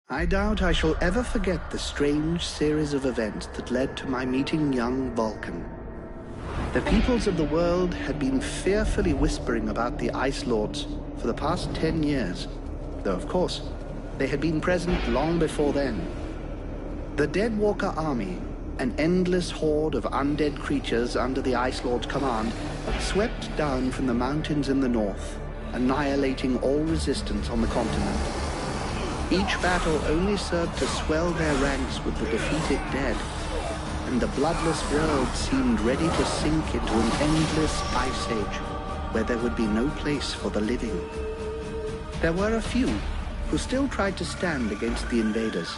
I doubt I shall ever forget the strange series of events that led to my meeting young Vulcan. The peoples of the world had been fearfully whispering about the Ice Lords for the past 10 years, though of course, they had been present long before then. The Deadwalker army, an endless horde of undead creatures under the Ice Lord's command, swept down from the mountains in the north, annihilating all resistance on the continent. Each battle only served to swell their ranks with the defeated dead, and the bloodless world seemed ready to sink into an endless ice age, where there would be no place for the living. There were a few who still tried to stand against the invaders.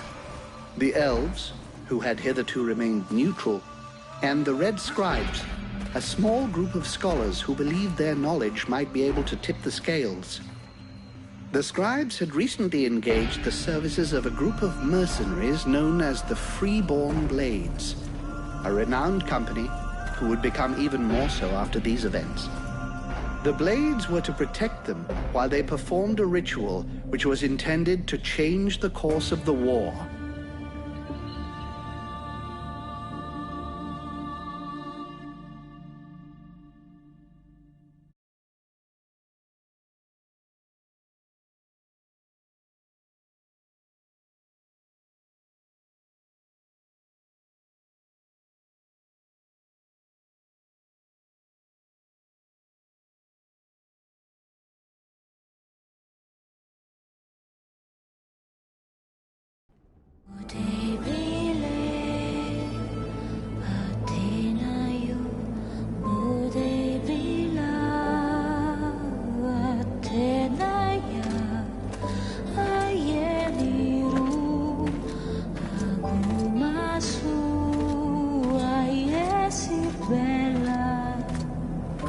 The elves, who had hitherto remained neutral, and the Red Scribes, a small group of scholars who believed their knowledge might be able to tip the scales. The Scribes had recently engaged the services of a group of mercenaries known as the Freeborn Blades, a renowned company who would become even more so after these events. The Blades were to protect them while they performed a ritual which was intended to change the course of the war.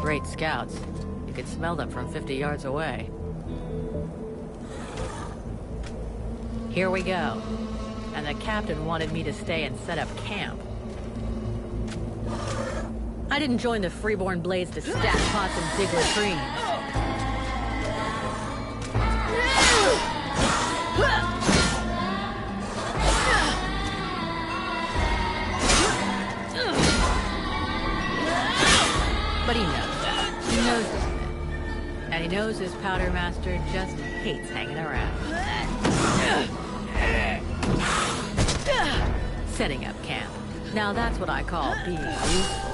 Great scouts. You could smell them from 50 yards away. Here we go. And the captain wanted me to stay and set up camp. I didn't join the Freeborn Blades to stack pots and dig latrines. But he knows that. He knows this bit. And he knows his powder master just hates hanging around. Setting up camp. Now that's what I call being useful.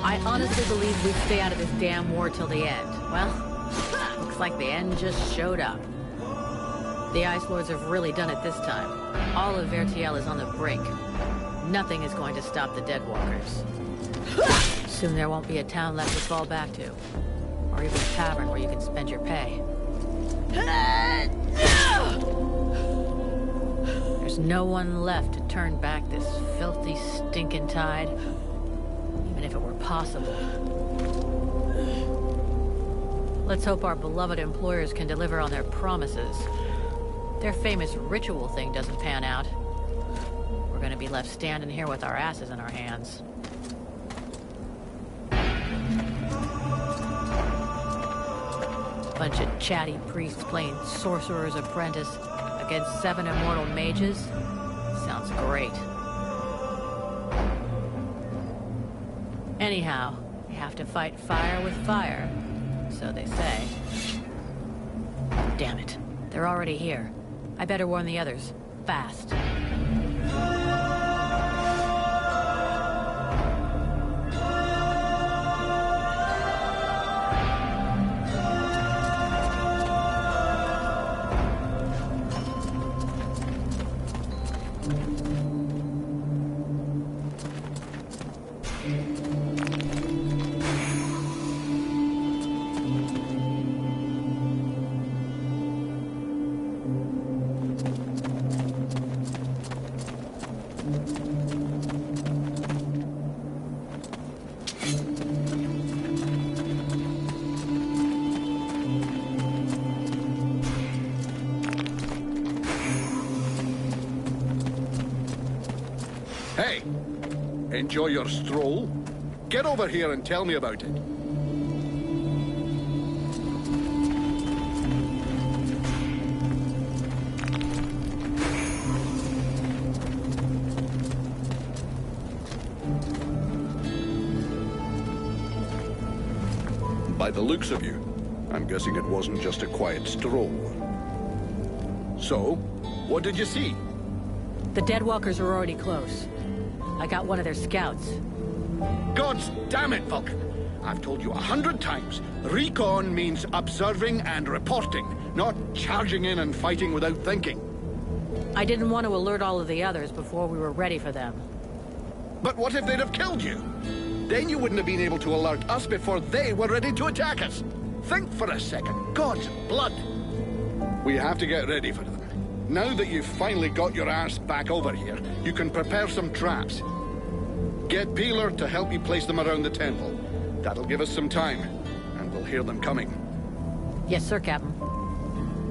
I honestly believe we'd stay out of this damn war till the end. Well, looks like the end just showed up. The Ice Lords have really done it this time. All of Vertiel is on the brink. Nothing is going to stop the Deadwalkers. Soon there won't be a town left to fall back to. Or even a tavern where you can spend your pay. There's no one left to turn back this filthy, stinking tide. Even if it were possible. Let's hope our beloved employers can deliver on their promises. Their famous ritual thing doesn't pan out. We're gonna be left standing here with our asses in our hands. Bunch of chatty priests playing Sorcerer's Apprentice against 7 immortal mages? Sounds great. Anyhow, you have to fight fire with fire, so they say. Damn it, they're already here. I better warn the others, fast. Hey, enjoy your stroll? Get over here and tell me about it. By the looks of you, I'm guessing it wasn't just a quiet stroll. So, what did you see? The Deadwalkers are already close. I got one of their scouts. Gods damn it, Vulcan! I've told you 100 times, recon means observing and reporting, not charging in and fighting without thinking. I didn't want to alert all of the others before we were ready for them. But what if they'd have killed you? Then you wouldn't have been able to alert us before they were ready to attack us. Think for a second. God's blood! We have to get ready for them. Now that you've finally got your arse back over here, you can prepare some traps. Get Peeler to help you place them around the temple. That'll give us some time, and we'll hear them coming. Yes, sir, Captain.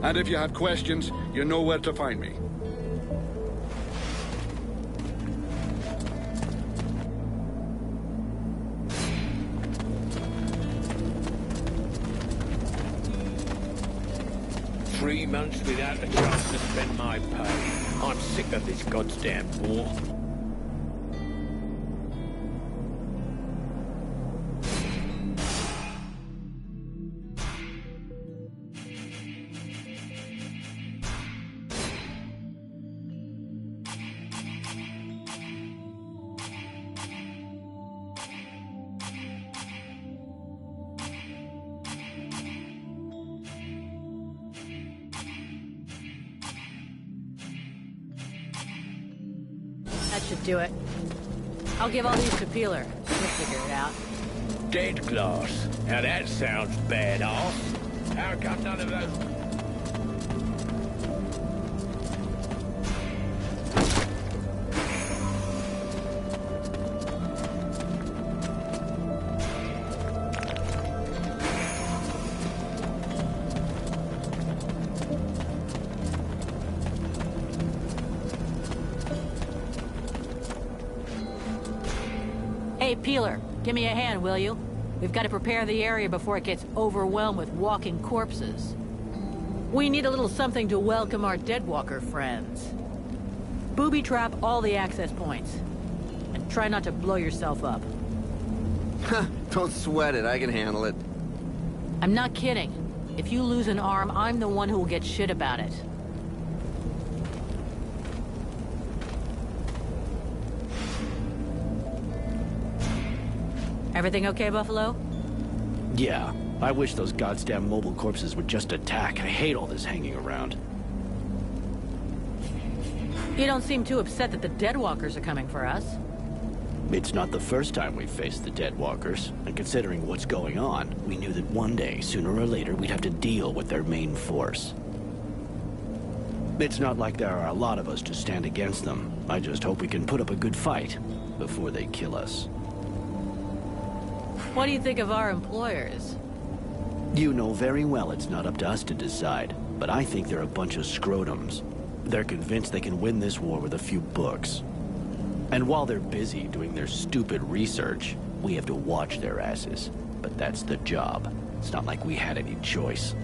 And if you have questions, you know where to find me. Three months without a chance to spend my pay. I'm sick of this goddamn war. That should do it. I'll give all these to Peeler. He'll figure it out. Dead glass. Now that sounds badass. How come none of those... Hey, Peeler, give me a hand, will you? We've got to prepare the area before it gets overwhelmed with walking corpses. We need a little something to welcome our Deadwalker friends. Booby trap all the access points. And try not to blow yourself up. Don't sweat it, I can handle it. I'm not kidding. If you lose an arm, I'm the one who will get shit about it. Everything okay, Buffalo? Yeah. I wish those goddamn mobile corpses would just attack. I hate all this hanging around. You don't seem too upset that the Deadwalkers are coming for us. It's not the first time we've faced the Deadwalkers, and considering what's going on, we knew that one day, sooner or later, we'd have to deal with their main force. It's not like there are a lot of us to stand against them. I just hope we can put up a good fight before they kill us. What do you think of our employers? You know very well it's not up to us to decide, but I think they're a bunch of scrotums. They're convinced they can win this war with a few books. And while they're busy doing their stupid research, we have to watch their asses. But that's the job. It's not like we had any choice.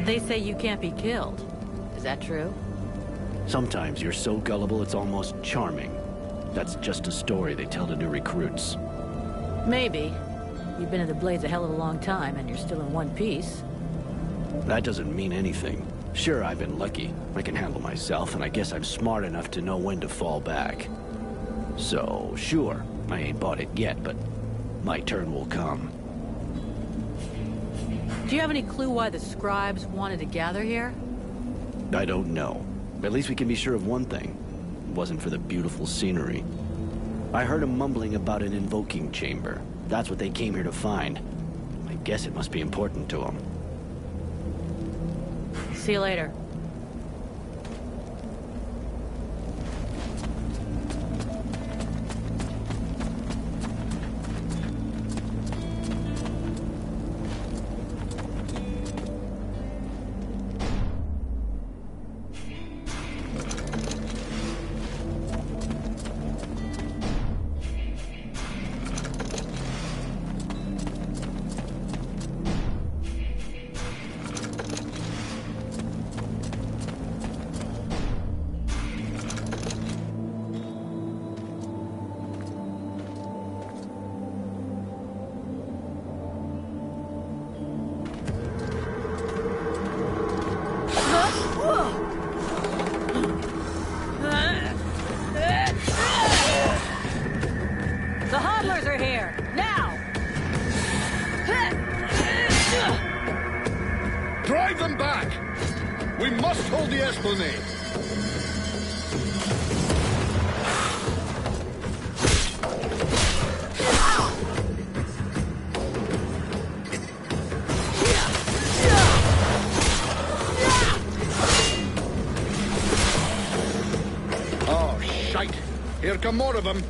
They say you can't be killed. Is that true? Sometimes you're so gullible it's almost charming. That's just a story they tell to new recruits. Maybe. You've been in the Blades a hell of a long time, and you're still in one piece. That doesn't mean anything. Sure, I've been lucky. I can handle myself, and I guess I'm smart enough to know when to fall back. So, sure, I ain't bought it yet, but my turn will come. Do you have any clue why the scribes wanted to gather here? I don't know. At least we can be sure of one thing. It wasn't for the beautiful scenery. I heard them mumbling about an invoking chamber. That's what they came here to find. I guess it must be important to them. See you later. must hold the esplanade. Oh, shite. Here come more of them.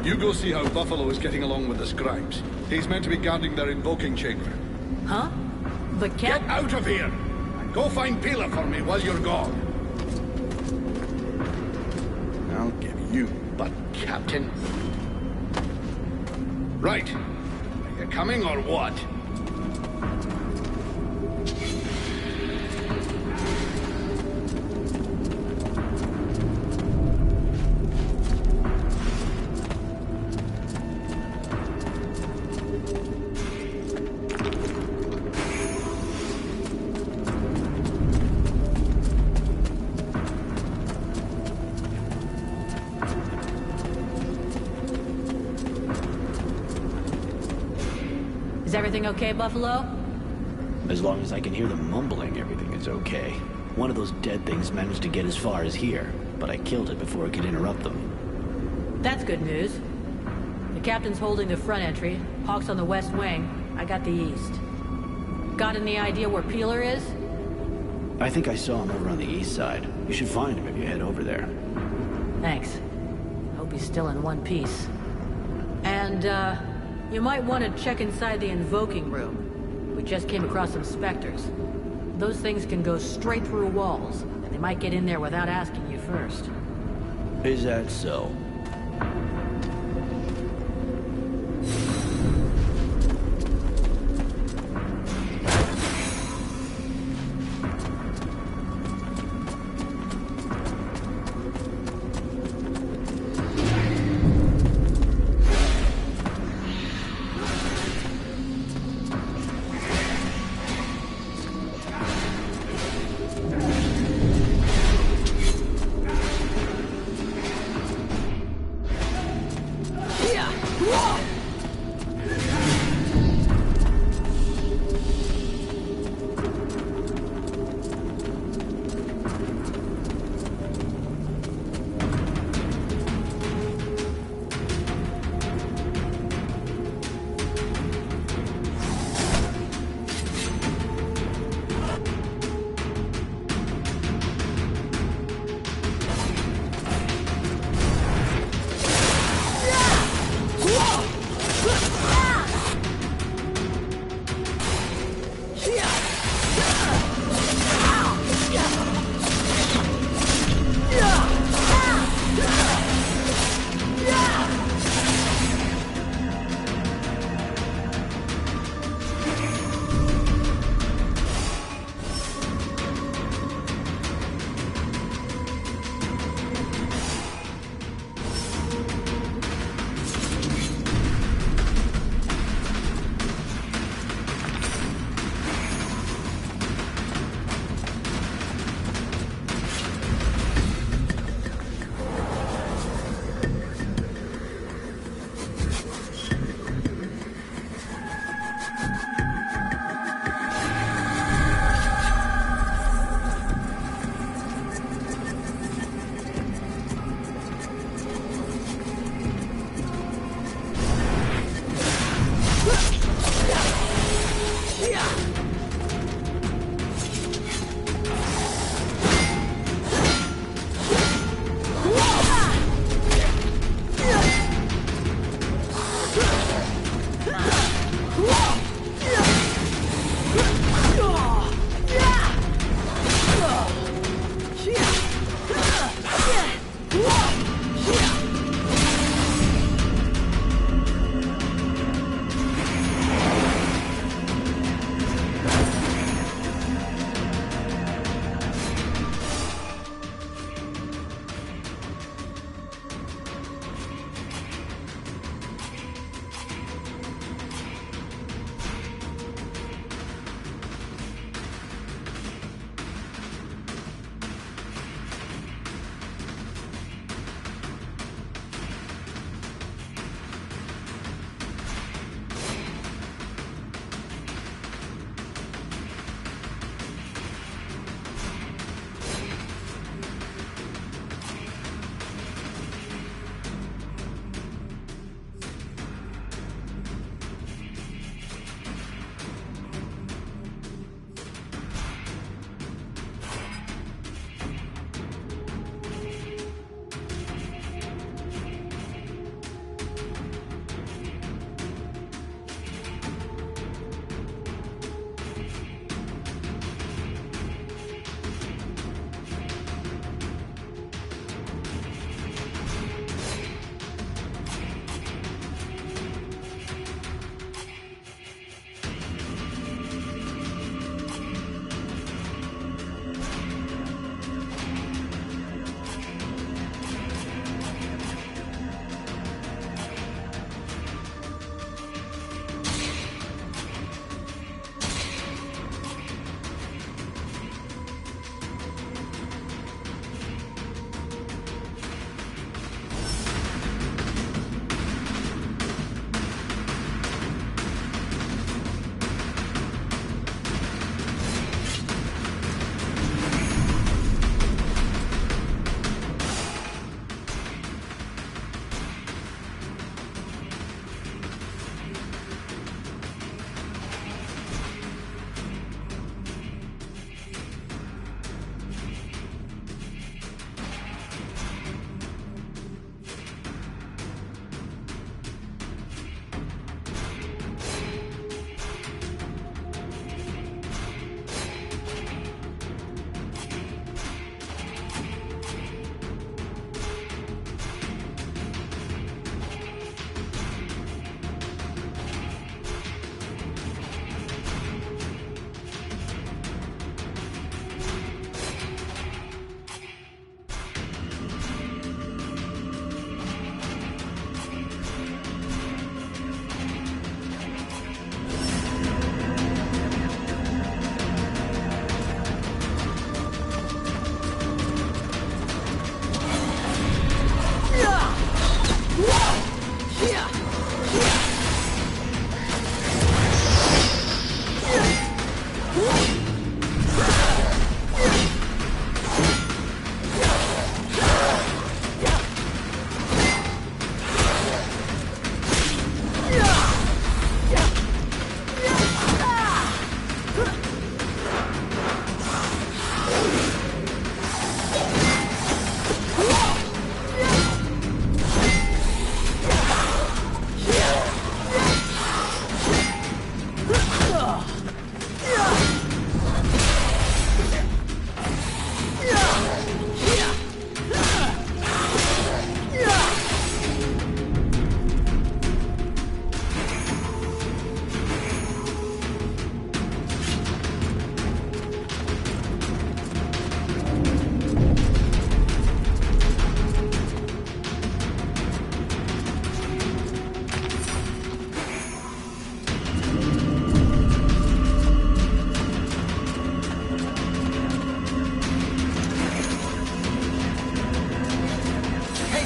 You go see how Buffalo is getting along with the scribes. He's meant to be guarding their invoking chamber. Huh? But Get out of here! And go find Pila for me while you're gone. I'll give you butt, Captain. Right. Are you coming or what? Is everything okay, Buffalo? As long as I can hear them mumbling, everything is okay. One of those dead things managed to get as far as here, but I killed it before it could interrupt them. That's good news. The captain's holding the front entry, Hawk's on the west wing, I got the east. Got any idea where Peeler is? I think I saw him over on the east side. You should find him if you head over there. Thanks. Hope he's still in one piece. And, you might want to check inside the invoking room. We just came across some specters. Those things can go straight through walls, and they might get in there without asking you first. Is that so?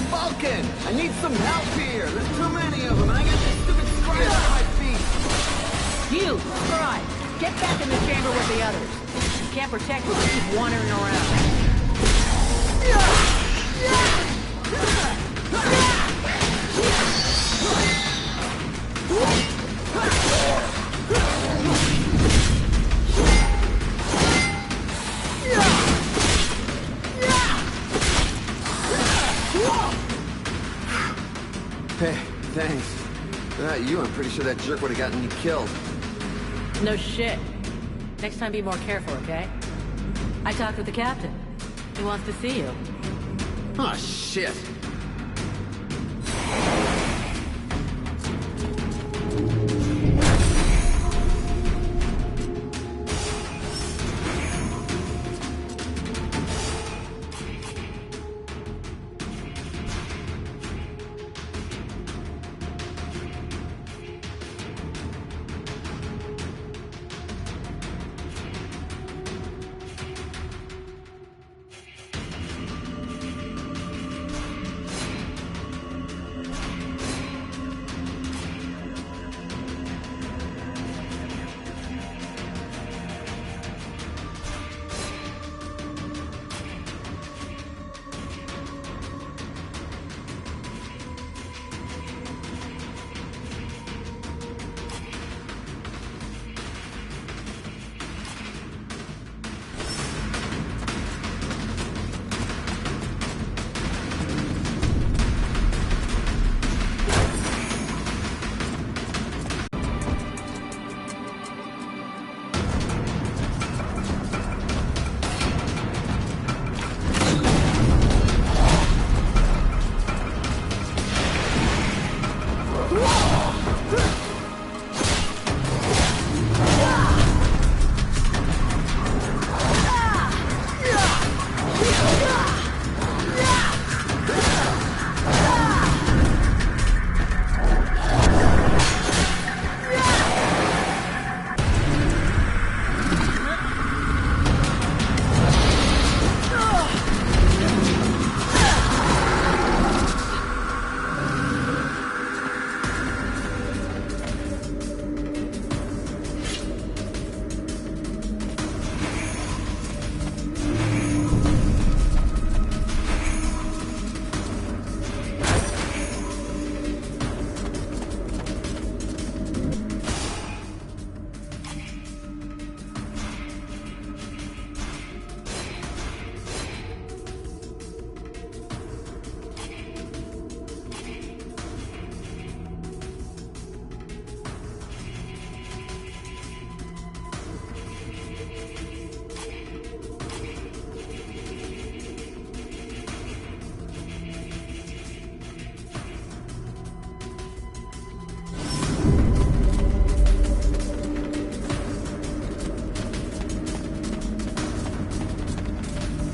Vulcan! I need some help here! There's too many of them, and I got this stupid scribe on my feet! You, Scribe, get back in the chamber with the others. You can't protect us, keep wandering around. Hey, thanks. Without you, I'm pretty sure that jerk would have gotten me killed. No shit. Next time be more careful, okay? I talked with the captain. He wants to see you. Oh, shit.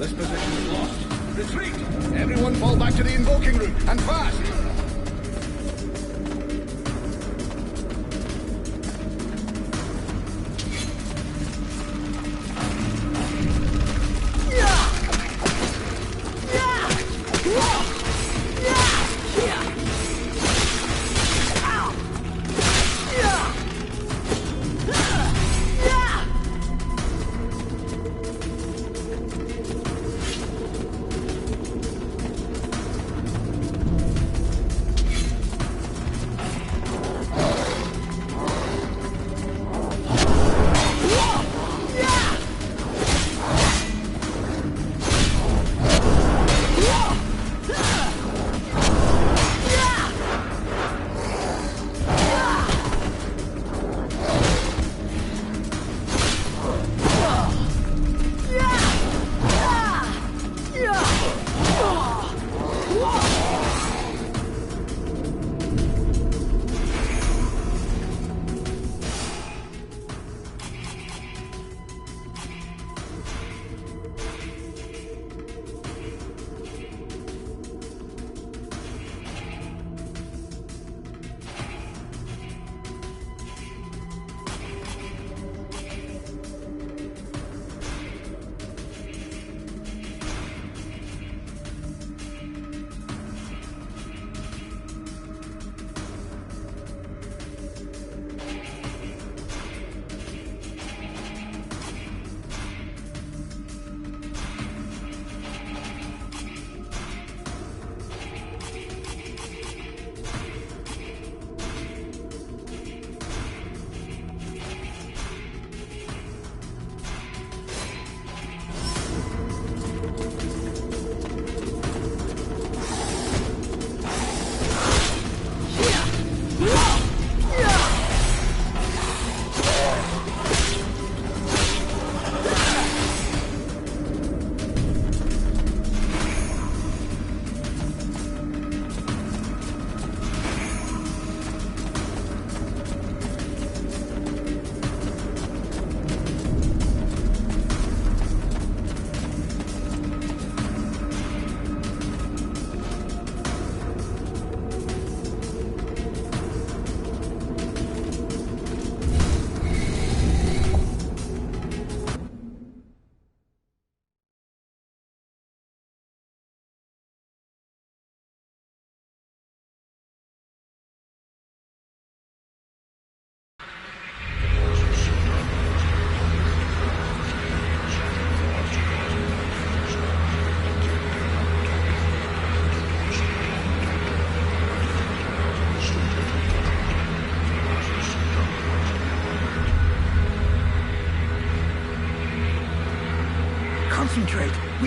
This position is lost. Retreat! Everyone fall back to the invoking room, and fast!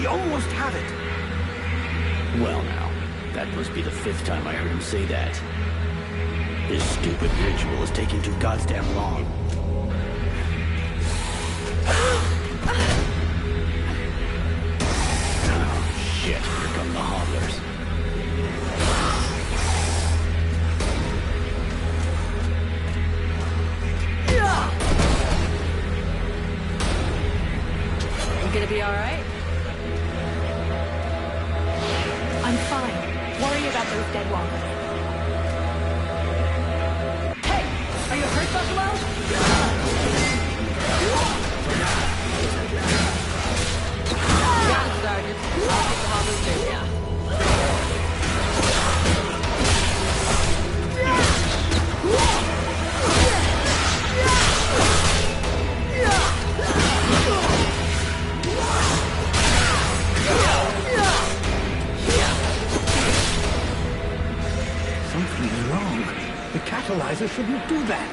We almost have it. Well now, that must be the 5th time I heard him say that. This stupid ritual is taking too goddamn long. Oh, shit, here come the hodlers. You gonna be alright? I'm fine. Worry about those dead walkers. Hey! Are you hurt, Buffalo? Got it, Sergeant. I'll take the hobblers too, yeah. Something's wrong. The catalyzer shouldn't do that.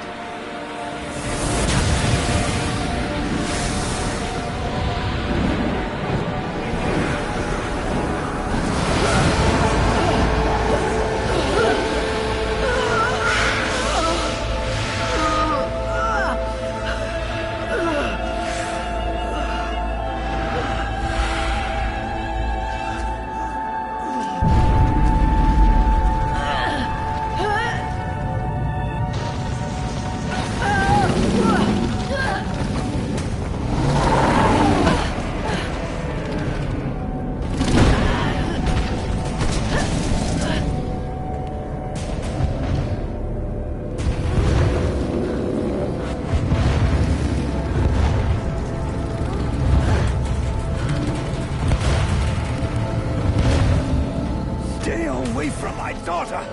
Stay away from my daughter!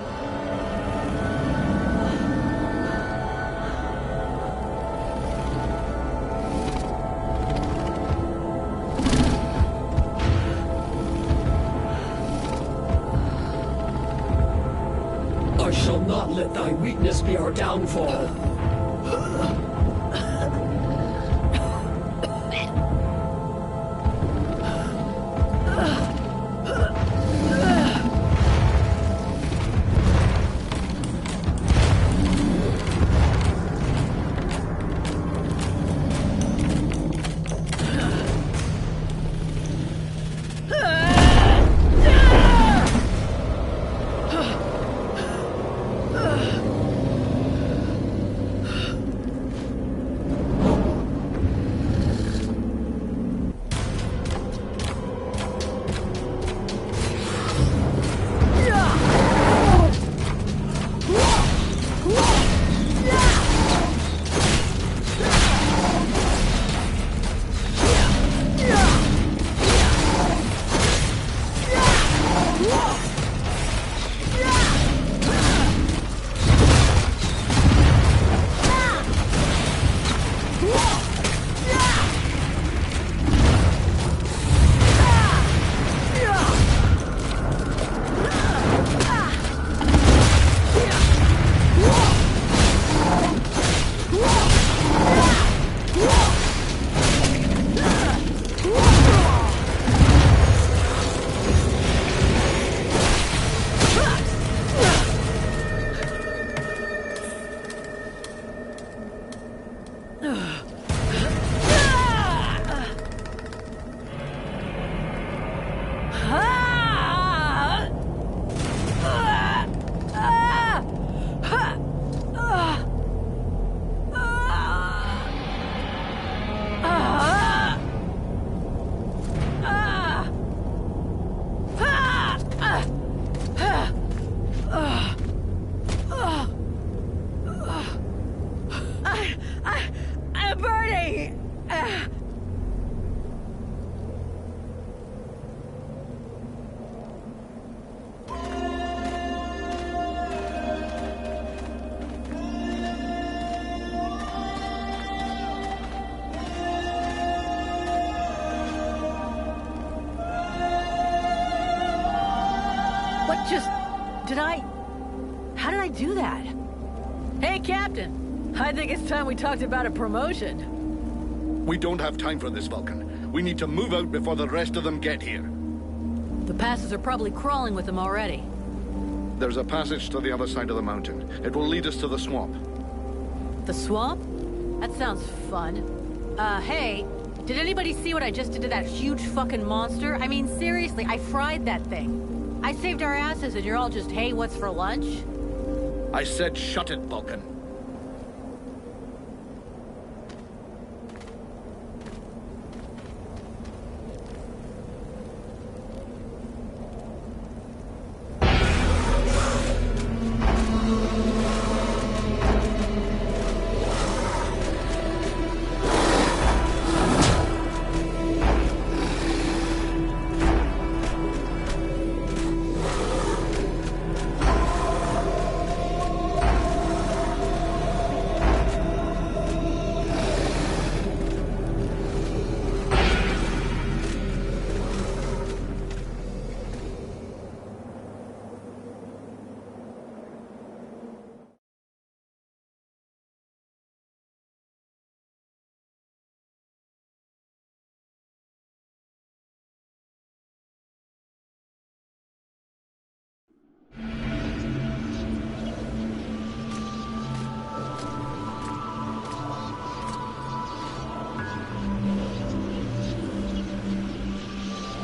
I shall not let thy weakness be our downfall. I'm burning! What just... How did I do that? Hey, Captain! I think it's time we talked about a promotion. We don't have time for this, Vulcan. We need to move out before the rest of them get here. The passes are probably crawling with them already. There's a passage to the other side of the mountain. It will lead us to the swamp. The swamp? That sounds fun. Hey, did anybody see what I just did to that huge fucking monster? I mean, seriously, I fried that thing. I saved our asses and you're all just, hey, what's for lunch? I said shut it, Vulcan.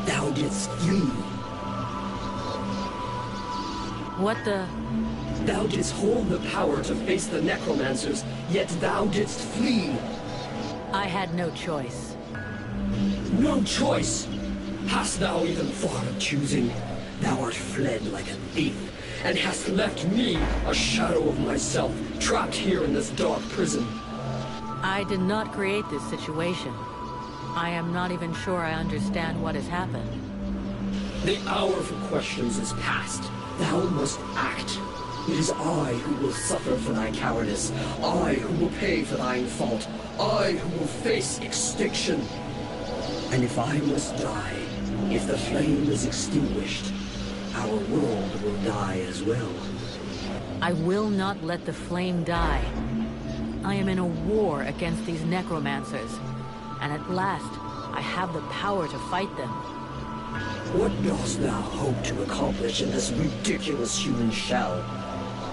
Thou didst flee. What the... Thou didst hold the power to face the necromancers, yet thou didst flee. I had no choice. No choice! Hast thou even thought of choosing? Thou art fled like a thief, and hast left me, a shadow of myself, trapped here in this dark prison. I did not create this situation. I am not even sure I understand what has happened. The hour for questions is past. Thou must act. It is I who will suffer for thy cowardice. I who will pay for thine fault. I who will face extinction. And if I must die, if the flame is extinguished, our world will die as well. I will not let the flame die. I am in a war against these necromancers. And at last, I have the power to fight them. What dost thou hope to accomplish in this ridiculous human shell?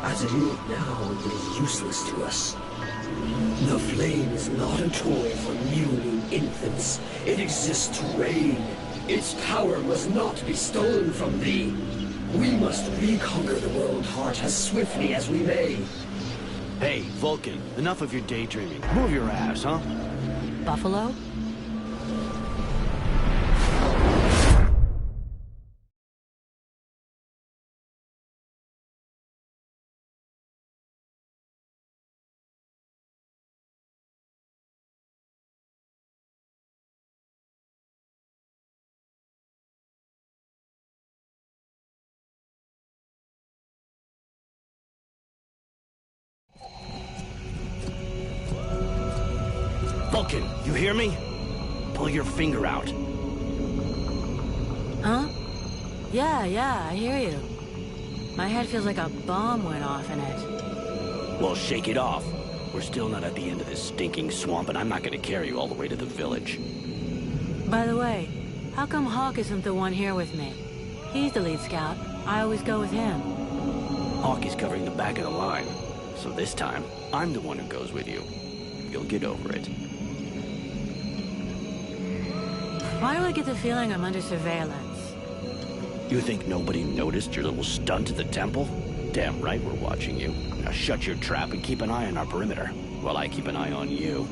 As it is now, it is useless to us. The flame is not a toy for mewling infants. It exists to reign. Its power must not be stolen from thee. We must reconquer the world heart as swiftly as we may. Hey, Vulcan, enough of your daydreaming. Move your ass, huh? Buffalo? Vulcan, you hear me? Pull your finger out. Huh? Yeah, I hear you. My head feels like a bomb went off in it. Well, shake it off. We're still not at the end of this stinking swamp, and I'm not gonna carry you all the way to the village. By the way, how come Hawk isn't the one here with me? He's the lead scout. I always go with him. Hawk is covering the back of the line, so this time, I'm the one who goes with you. You'll get over it. Why do I get the feeling I'm under surveillance? You think nobody noticed your little stunt at the temple? Damn right we're watching you. Now shut your trap and keep an eye on our perimeter, while I keep an eye on you.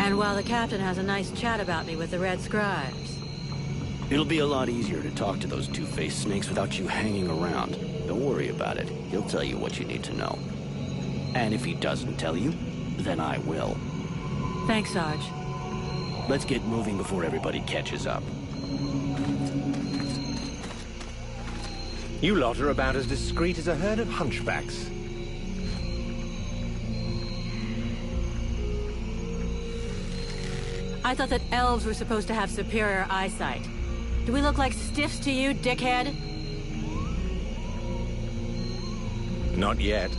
And while the captain has a nice chat about me with the Red Scribes. It'll be a lot easier to talk to those two-faced snakes without you hanging around. Don't worry about it. He'll tell you what you need to know. And if he doesn't tell you, then I will. Thanks, Sarge. Let's get moving before everybody catches up. You lot are about as discreet as a herd of hunchbacks. I thought that elves were supposed to have superior eyesight. Do we look like stiffs to you, dickhead? Not yet.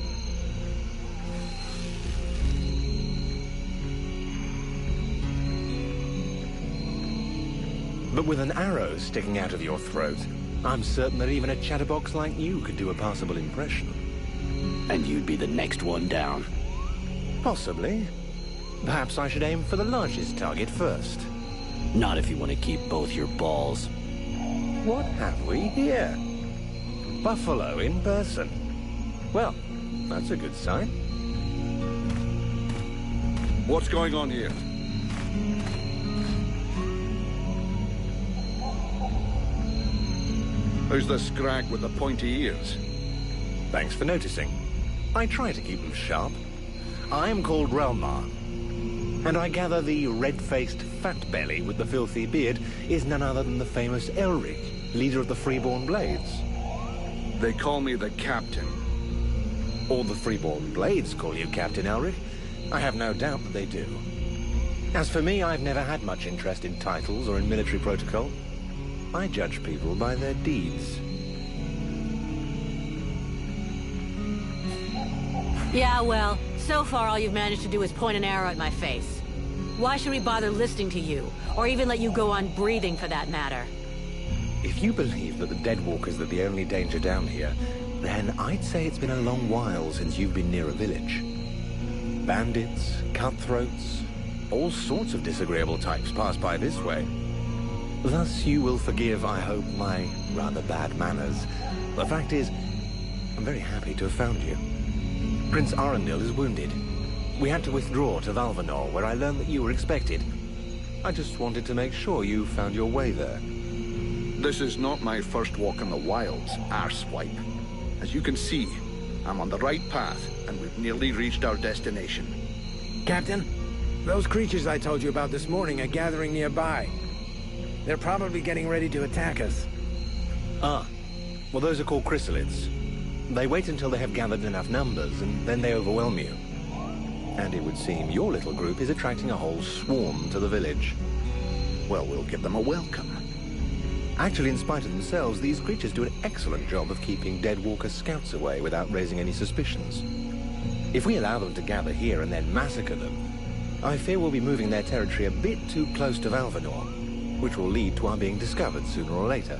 But with an arrow sticking out of your throat, I'm certain that even a chatterbox like you could do a passable impression. And you'd be the next one down. Possibly. Perhaps I should aim for the largest target first. Not if you want to keep both your balls. What have we here? Buffalo in person. Well, that's a good sign. What's going on here? Who's the scrag with the pointy ears? Thanks for noticing. I try to keep them sharp. I'm called Relmar, and I gather the red-faced fat belly with the filthy beard is none other than the famous Elric, leader of the Freeborn Blades. They call me the Captain. All the Freeborn Blades call you Captain Elric. I have no doubt that they do. As for me, I've never had much interest in titles or in military protocol. I judge people by their deeds. Yeah, well, so far all you've managed to do is point an arrow at my face. Why should we bother listening to you? Or even let you go on breathing, for that matter? If you believe that the Deadwalkers are the only danger down here, then I'd say it's been a long while since you've been near a village. Bandits, cutthroats, all sorts of disagreeable types pass by this way. Thus you will forgive, I hope, my rather bad manners. The fact is, I'm very happy to have found you. Prince Arundel is wounded. We had to withdraw to Valvanor, where I learned that you were expected. I just wanted to make sure you found your way there. This is not my first walk in the wilds, arsewipe. As you can see, I'm on the right path, and we've nearly reached our destination. Captain, those creatures I told you about this morning are gathering nearby. They're probably getting ready to attack us. Ah, well those are called chrysalids. They wait until they have gathered enough numbers, and then they overwhelm you. And it would seem your little group is attracting a whole swarm to the village. Well, we'll give them a welcome. Actually, in spite of themselves, these creatures do an excellent job of keeping Deadwalker scouts away without raising any suspicions. If we allow them to gather here and then massacre them, I fear we'll be moving their territory a bit too close to Valvanor, which will lead to our being discovered sooner or later.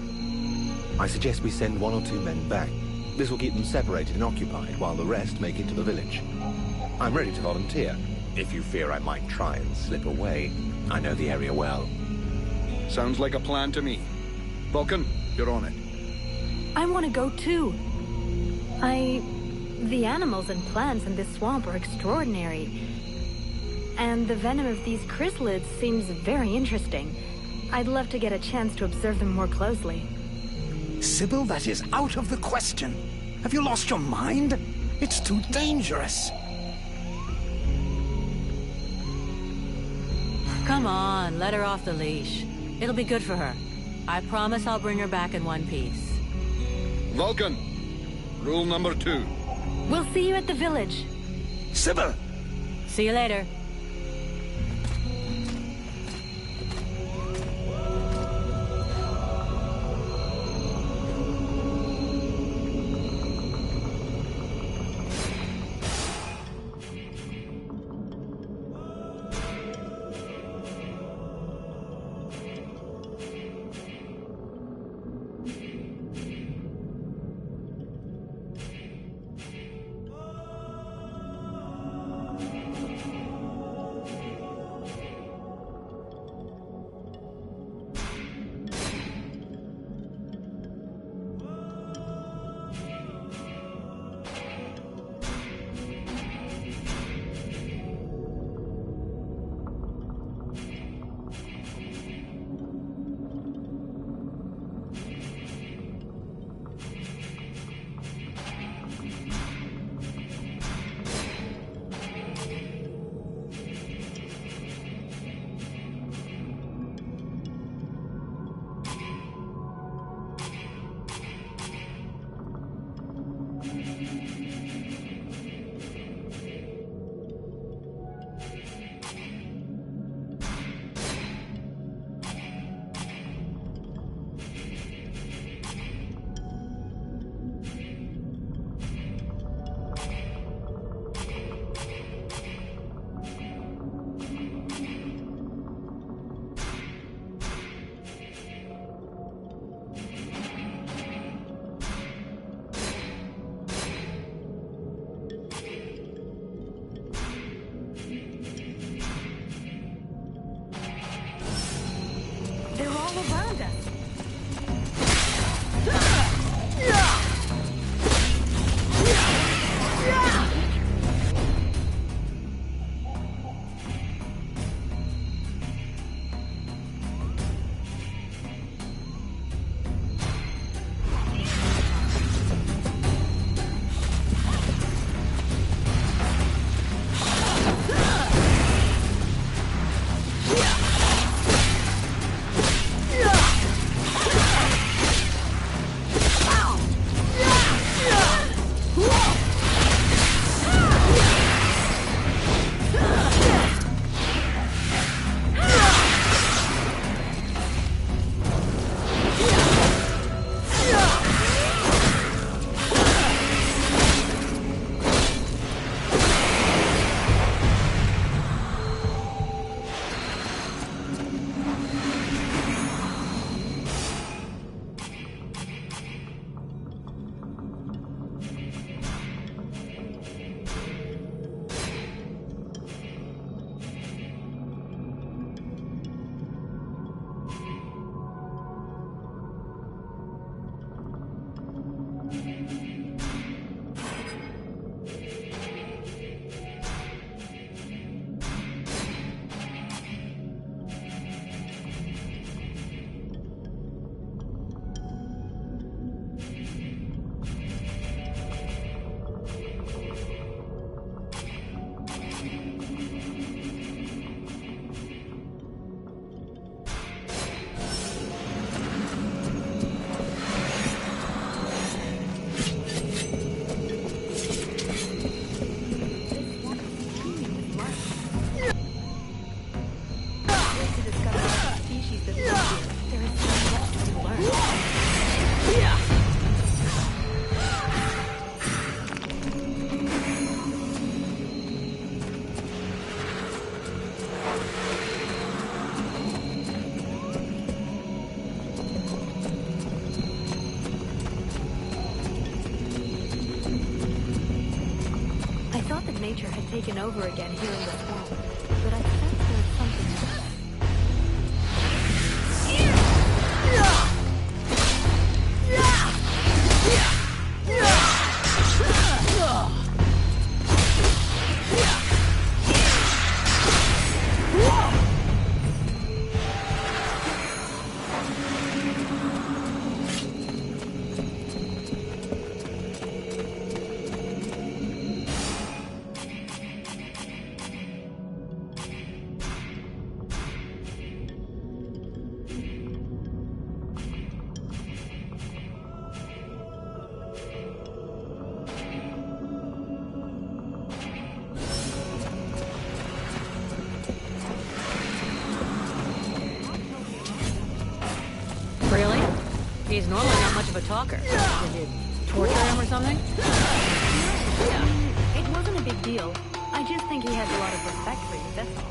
I suggest we send 1 or 2 men back. This will keep them separated and occupied while the rest make it to the village. I'm ready to volunteer, if you fear I might try and slip away. I know the area well. Sounds like a plan to me. Vulcan, you're on it. I want to go too. The animals and plants in this swamp are extraordinary. And the venom of these chrysalids seems very interesting. I'd love to get a chance to observe them more closely. Sybil, that is out of the question. Have you lost your mind? It's too dangerous. Come on, let her off the leash. It'll be good for her. I promise I'll bring her back in one piece. Vulcan, rule number 2. We'll see you at the village. Sybil! See you later. nature had taken over again here in the swamp, but I sensed there was something else. He's normally not much of a talker. Did you torture him or something? Yeah, it wasn't a big deal. I just think he has a lot of respect for you, that's all.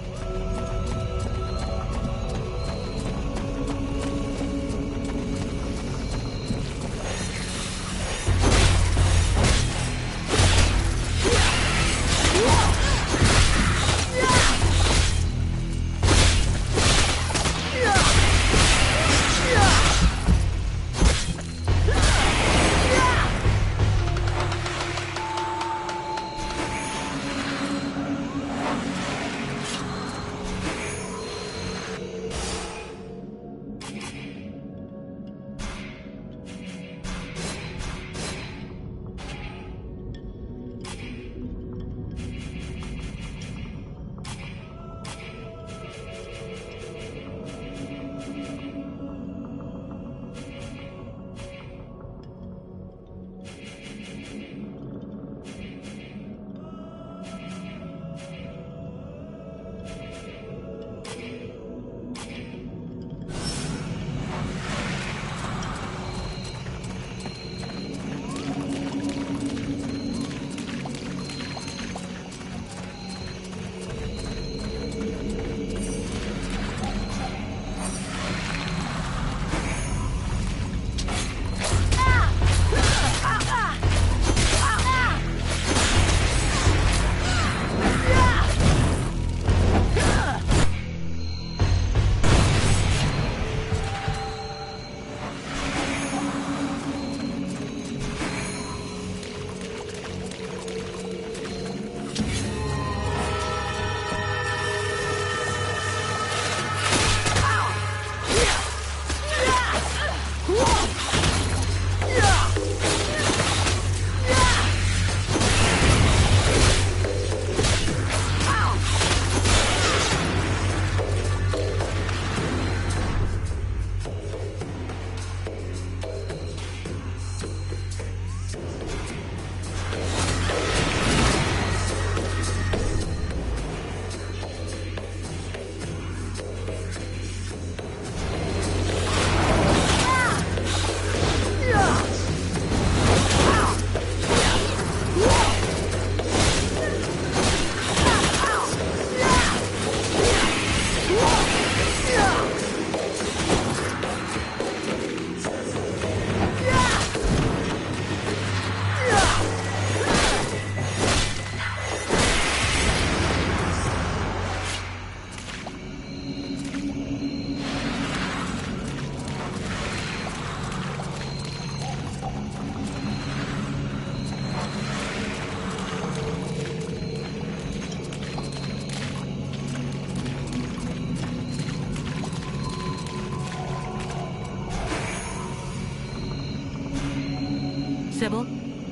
Sybil,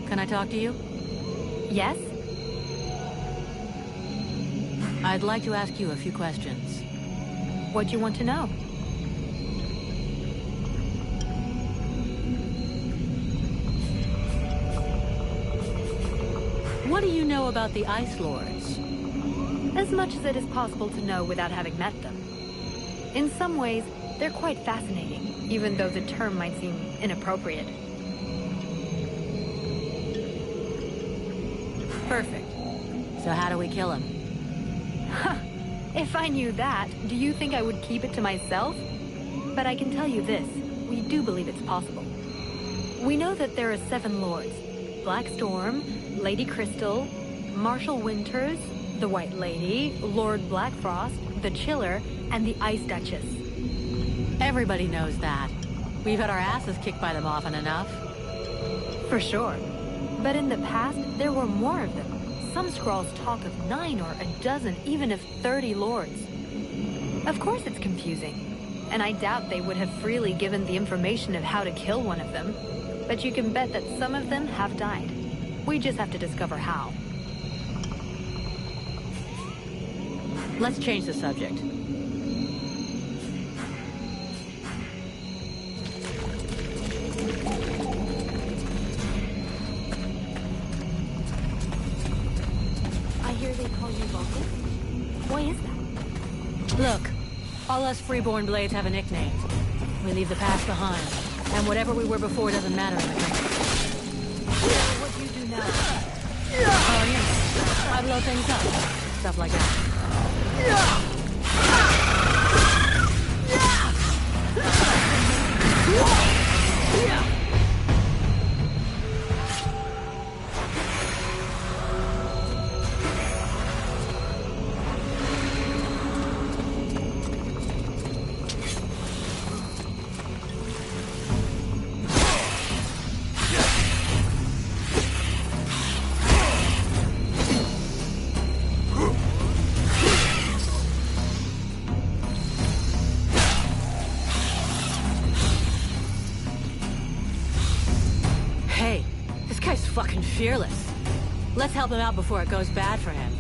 can I talk to you? Yes? I'd like to ask you a few questions. What do you want to know? What do you know about the Ice Lords? As much as it is possible to know without having met them. In some ways, they're quite fascinating, even though the term might seem inappropriate. Perfect. So how do we kill him? If I knew that, do you think I would keep it to myself? But I can tell you this, we do believe it's possible. We know that there are 7 lords. Black Storm, Lady Crystal, Marshal Winters, the White Lady, Lord Blackfrost, the Chiller, and the Ice Duchess. Everybody knows that. We've had our asses kicked by them often enough. For sure. But in the past, there were more of them. Some scrolls talk of 9 or a dozen, even of 30 lords. Of course it's confusing. And I doubt they would have freely given the information of how to kill one of them. But you can bet that some of them have died. We just have to discover how. Let's change the subject. I hear they call you Vulcan? Why is that? Look, all us freeborn blades have a nickname. We leave the past behind, and whatever we were before doesn't matter in the country. What do you do now? Oh, yeah. I blow things up. Stuff like that. Hey, this guy's fucking fearless. Let's help him out before it goes bad for him.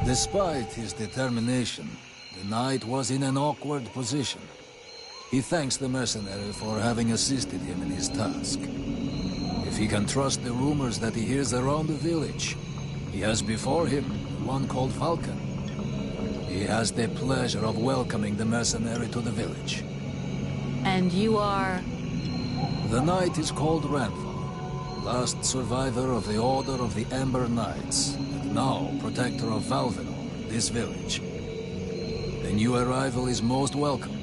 Despite his determination, the knight was in an awkward position. He thanks the mercenary for having assisted him in his task. If he can trust the rumors that he hears around the village, he has before him one called Vulcan. He has the pleasure of welcoming the mercenary to the village. And you are? The knight is called Ranthal, last survivor of the Order of the Ember Knights, and now protector of Valvenor, this village. The new arrival is most welcome,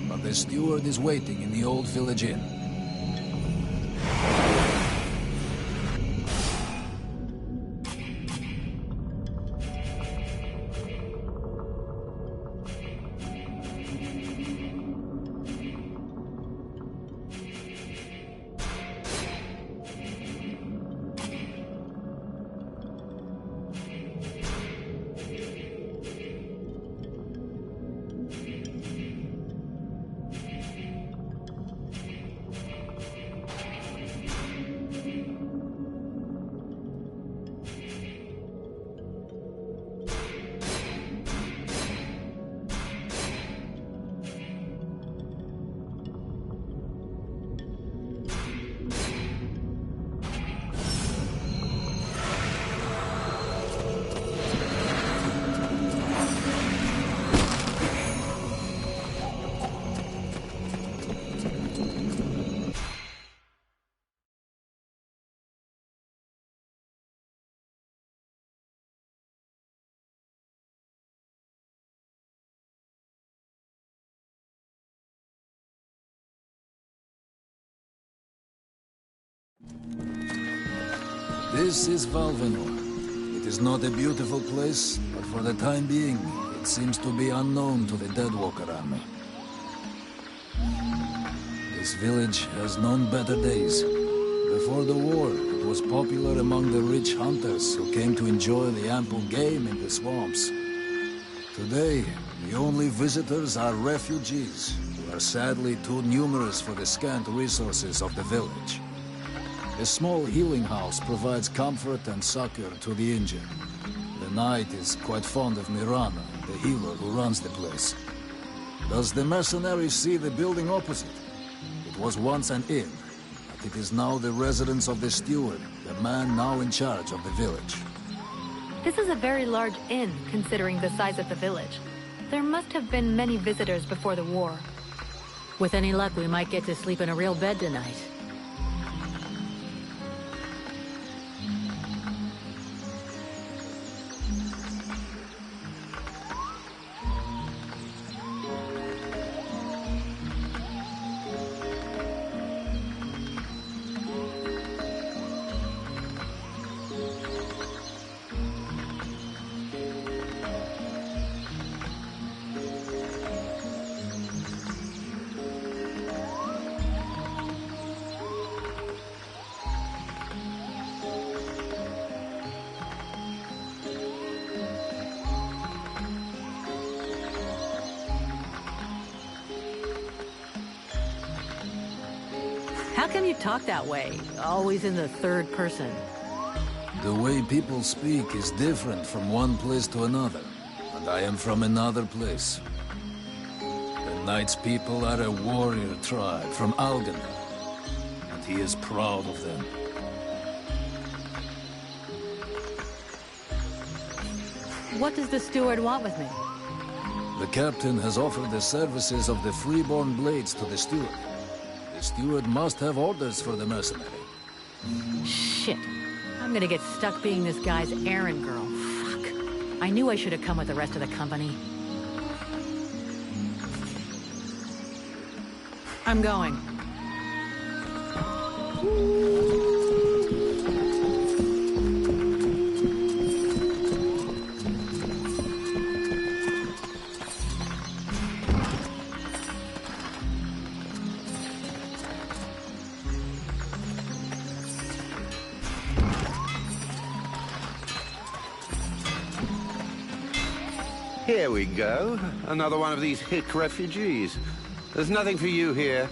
but the steward is waiting in the old village inn. This is Valvenor. It is not a beautiful place, but for the time being, it seems to be unknown to the Deadwalker army. This village has known better days. Before the war, it was popular among the rich hunters who came to enjoy the ample game in the swamps. Today, the only visitors are refugees, who are sadly too numerous for the scant resources of the village. A small healing house provides comfort and succor to the injured. The knight is quite fond of Mirana, the healer who runs the place. Does the mercenary see the building opposite? It was once an inn, but it is now the residence of the steward, the man now in charge of the village. This is a very large inn, considering the size of the village. There must have been many visitors before the war. With any luck, we might get to sleep in a real bed tonight. How come you talk that way? Always in the third person. The way people speak is different from one place to another, and I am from another place. The Knight's people are a warrior tribe from Algana, and he is proud of them. What does the steward want with me? The captain has offered the services of the Freeborn Blades to the steward. The steward must have orders for the mercenary. Shit. I'm gonna get stuck being this guy's errand girl. Fuck. I knew I should have come with the rest of the company. I'm going. Here we go. Another one of these hick refugees. There's nothing for you here.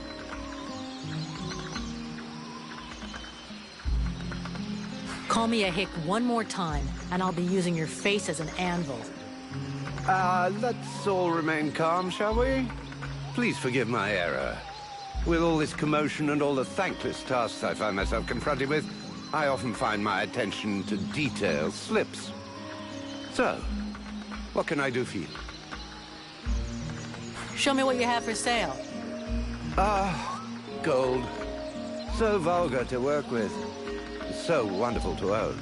Call me a hick one more time, and I'll be using your face as an anvil. Let's all remain calm, shall we? Please forgive my error. With all this commotion and all the thankless tasks I find myself confronted with, I often find my attention to detail slips. So, what can I do for you? Show me what you have for sale. Gold. So vulgar to work with. So wonderful to own.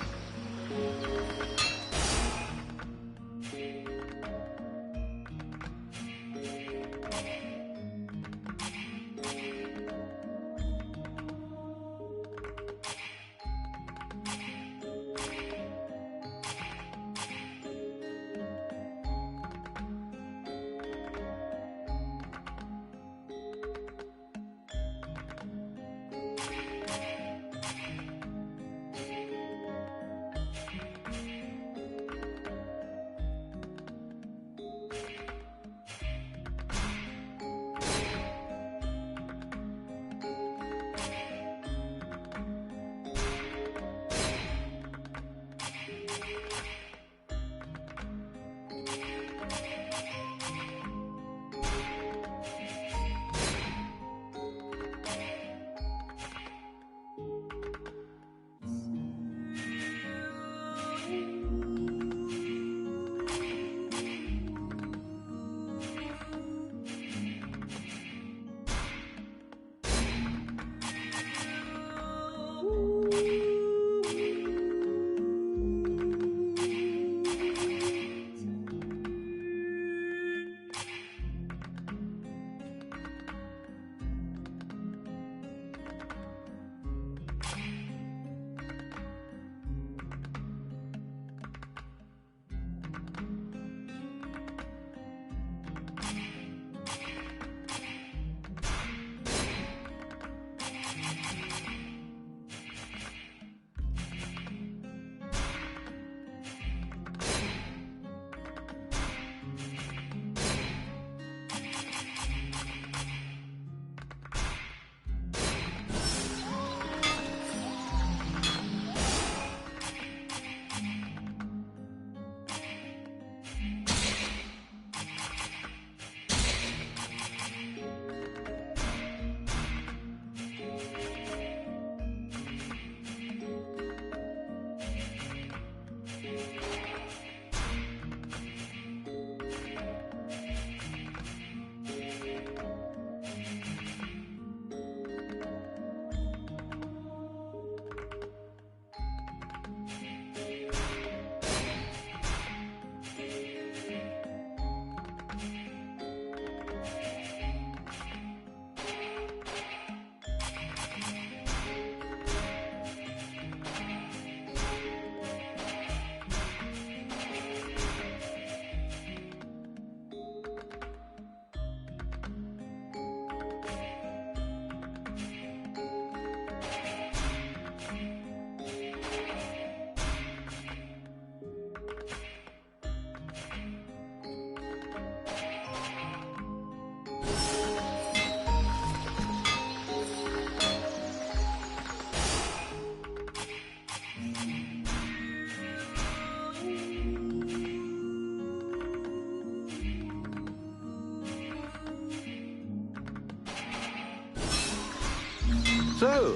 So,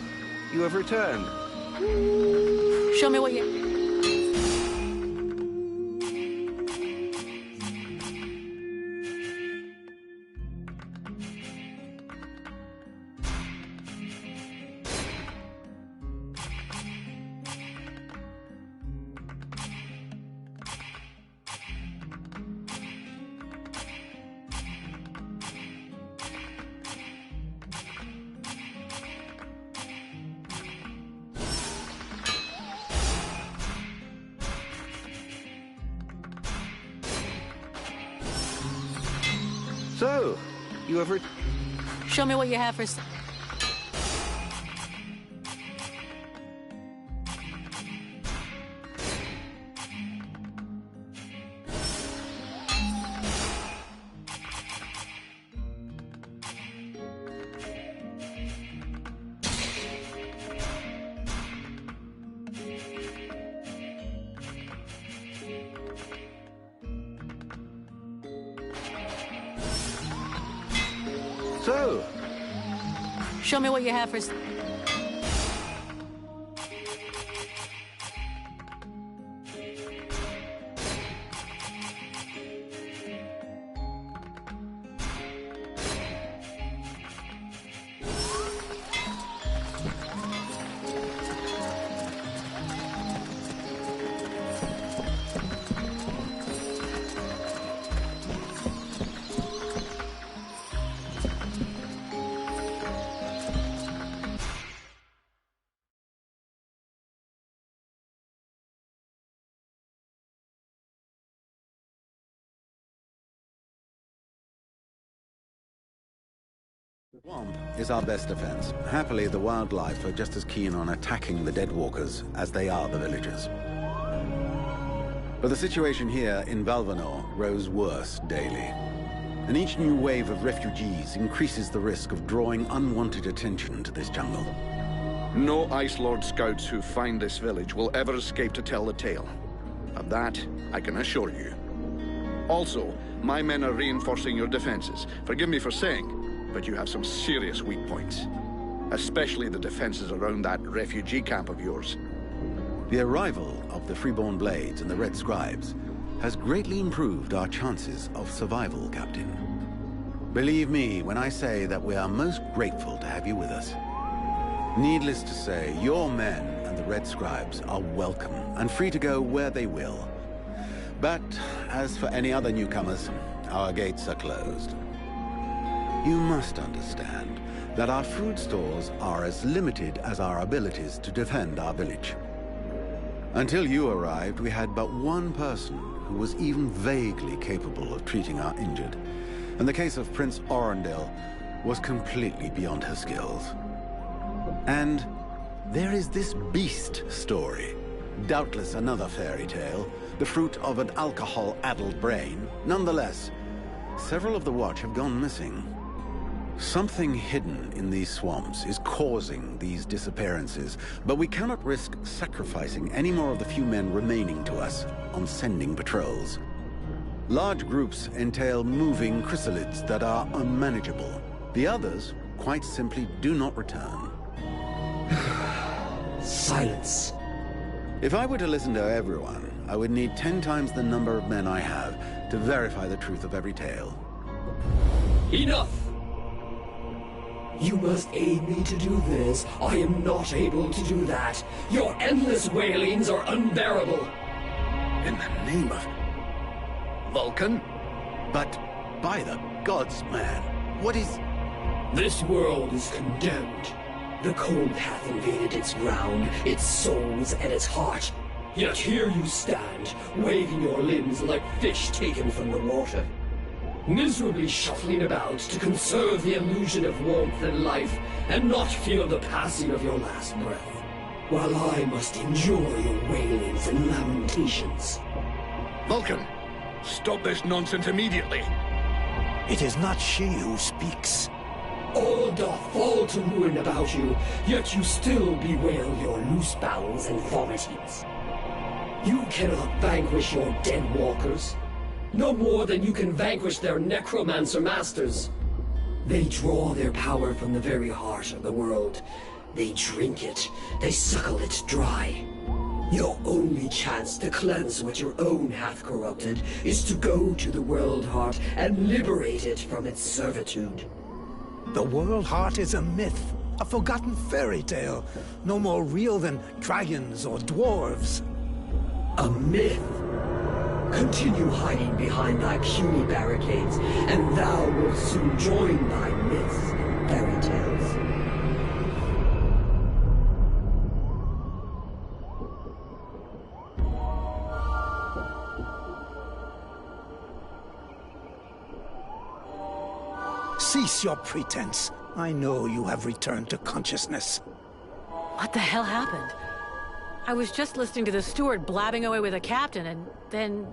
you have returned. Show me what you... So, you have Show me what you have for... So, Show me what you have for... The swamp is our best defense. Happily, the wildlife are just as keen on attacking the Deadwalkers as they are the villagers. But the situation here in Valvanor grows worse daily. And each new wave of refugees increases the risk of drawing unwanted attention to this jungle. No Ice Lord scouts who find this village will ever escape to tell the tale. Of that, I can assure you. Also, my men are reinforcing your defenses. Forgive me for saying, but you have some serious weak points. Especially the defenses around that refugee camp of yours. The arrival of the Freeborn Blades and the Red Scribes has greatly improved our chances of survival, Captain. Believe me when I say that we are most grateful to have you with us. Needless to say, your men and the Red Scribes are welcome and free to go where they will. But as for any other newcomers, our gates are closed. You must understand that our food stores are as limited as our abilities to defend our village. Until you arrived, we had but one person who was even vaguely capable of treating our injured. And the case of Prince Orendil was completely beyond her skills. And there is this beast story. Doubtless another fairy tale, the fruit of an alcohol-addled brain. Nonetheless, several of the Watch have gone missing. Something hidden in these swamps is causing these disappearances, but we cannot risk sacrificing any more of the few men remaining to us on sending patrols. Large groups entail moving chrysalids that are unmanageable. The others, quite simply, do not return. Silence. If I were to listen to everyone, I would need 10 times the number of men I have to verify the truth of every tale. Enough! You must aid me to do this. I am not able to do that. Your endless wailings are unbearable. In the name of Vulcan? But by the gods, man, what is... This world is condemned. The cold hath invaded its ground, its souls, and its heart. Yet here you stand, waving your limbs like fish taken from the water. Miserably shuffling about to conserve the illusion of warmth and life, and not feel the passing of your last breath, while I must endure your wailings and lamentations. Vulcan, stop this nonsense immediately. It is not she who speaks. All doth fall to ruin about you, yet you still bewail your loose bowels and vomitings. You cannot vanquish your dead walkers, no more than you can vanquish their necromancer masters. They draw their power from the very heart of the world, They drink it. They suckle it dry. Your only chance to cleanse what your own hath corrupted is to go to the World Heart and liberate it from its servitude. The World Heart is a myth, a forgotten fairy tale, no more real than dragons or dwarves. A myth? Continue hiding behind thy puny barricades, and thou wilt soon join thy myths and fairy tales. Cease your pretense. I know you have returned to consciousness. What the hell happened? I was just listening to the steward blabbing away with the captain, and then...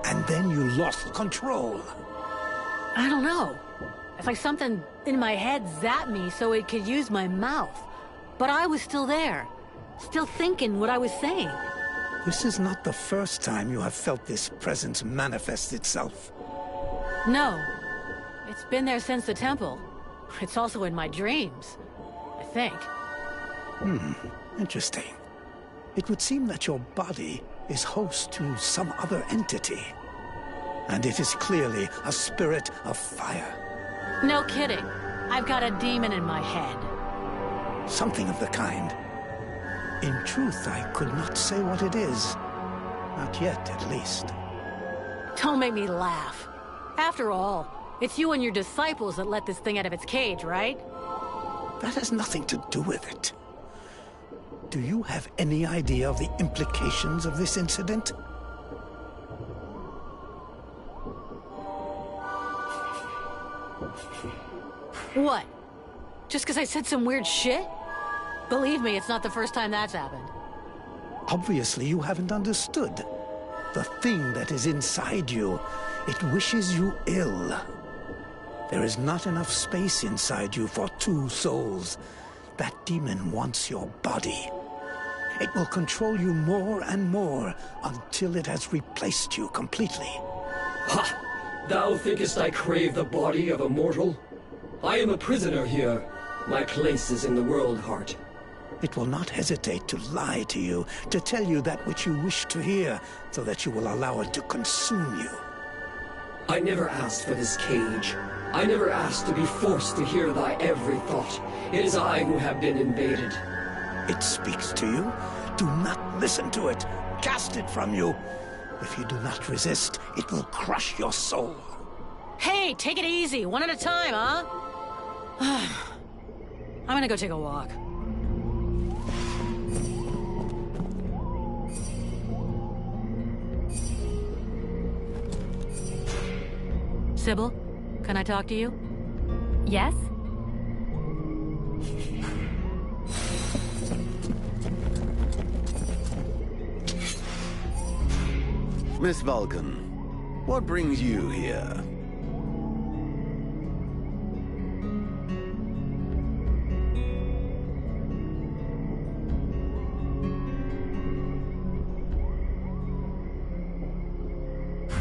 And then you lost control. I don't know. It's like something in my head zapped me so it could use my mouth. But I was still there. Still thinking what I was saying. This is not the first time you have felt this presence manifest itself. No. It's been there since the temple. It's also in my dreams, I think. Interesting. It would seem that your body is host to some other entity. And it is clearly a spirit of fire. No kidding. I've got a demon in my head. Something of the kind. In truth, I could not say what it is. Not yet, at least. Don't make me laugh. After all, it's you and your disciples that let this thing out of its cage, right? That has nothing to do with it. Do you have any idea of the implications of this incident? What? Just because I said some weird shit? Believe me, it's not the first time that's happened. Obviously, you haven't understood. The thing that is inside you, it wishes you ill. There is not enough space inside you for two souls. That demon wants your body. It will control you more and more until it has replaced you completely. Ha! Thou thinkest I crave the body of a mortal? I am a prisoner here. My place is in the World Heart. It will not hesitate to lie to you, to tell you that which you wish to hear, so that you will allow it to consume you. I never asked for this cage. I never asked to be forced to hear thy every thought. It is I who have been invaded. It speaks to you. Do not listen to it. Cast it from you. If you do not resist, it will crush your soul. Hey, take it easy. One at a time, huh? I'm gonna go take a walk. Sybil, can I talk to you? Yes? Miss Vulcan, what brings you here?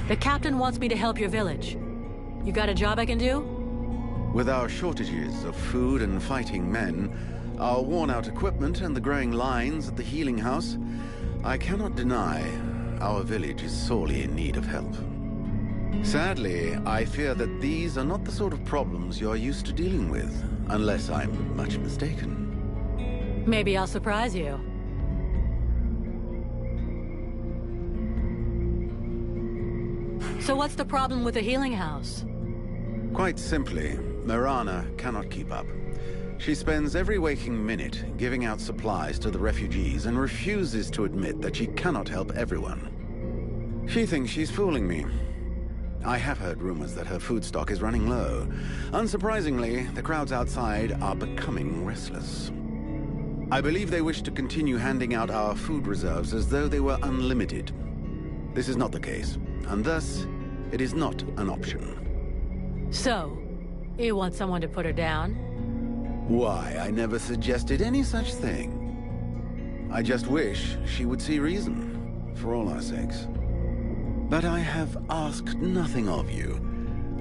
The captain wants me to help your village. You got a job I can do? With our shortages of food and fighting men, our worn-out equipment and the growing lines at the healing house, I cannot deny our village is sorely in need of help. Sadly, I fear that these are not the sort of problems you're used to dealing with, unless I'm much mistaken. Maybe I'll surprise you. So what's the problem with the healing house? Quite simply, Mirana cannot keep up. She spends every waking minute giving out supplies to the refugees and refuses to admit that she cannot help everyone. She thinks she's fooling me. I have heard rumors that her food stock is running low. Unsurprisingly, the crowds outside are becoming restless. I believe they wish to continue handing out our food reserves as though they were unlimited. This is not the case, and thus, it is not an option. So, you want someone to put her down? Why, I never suggested any such thing. I just wish she would see reason, for all our sakes. But I have asked nothing of you.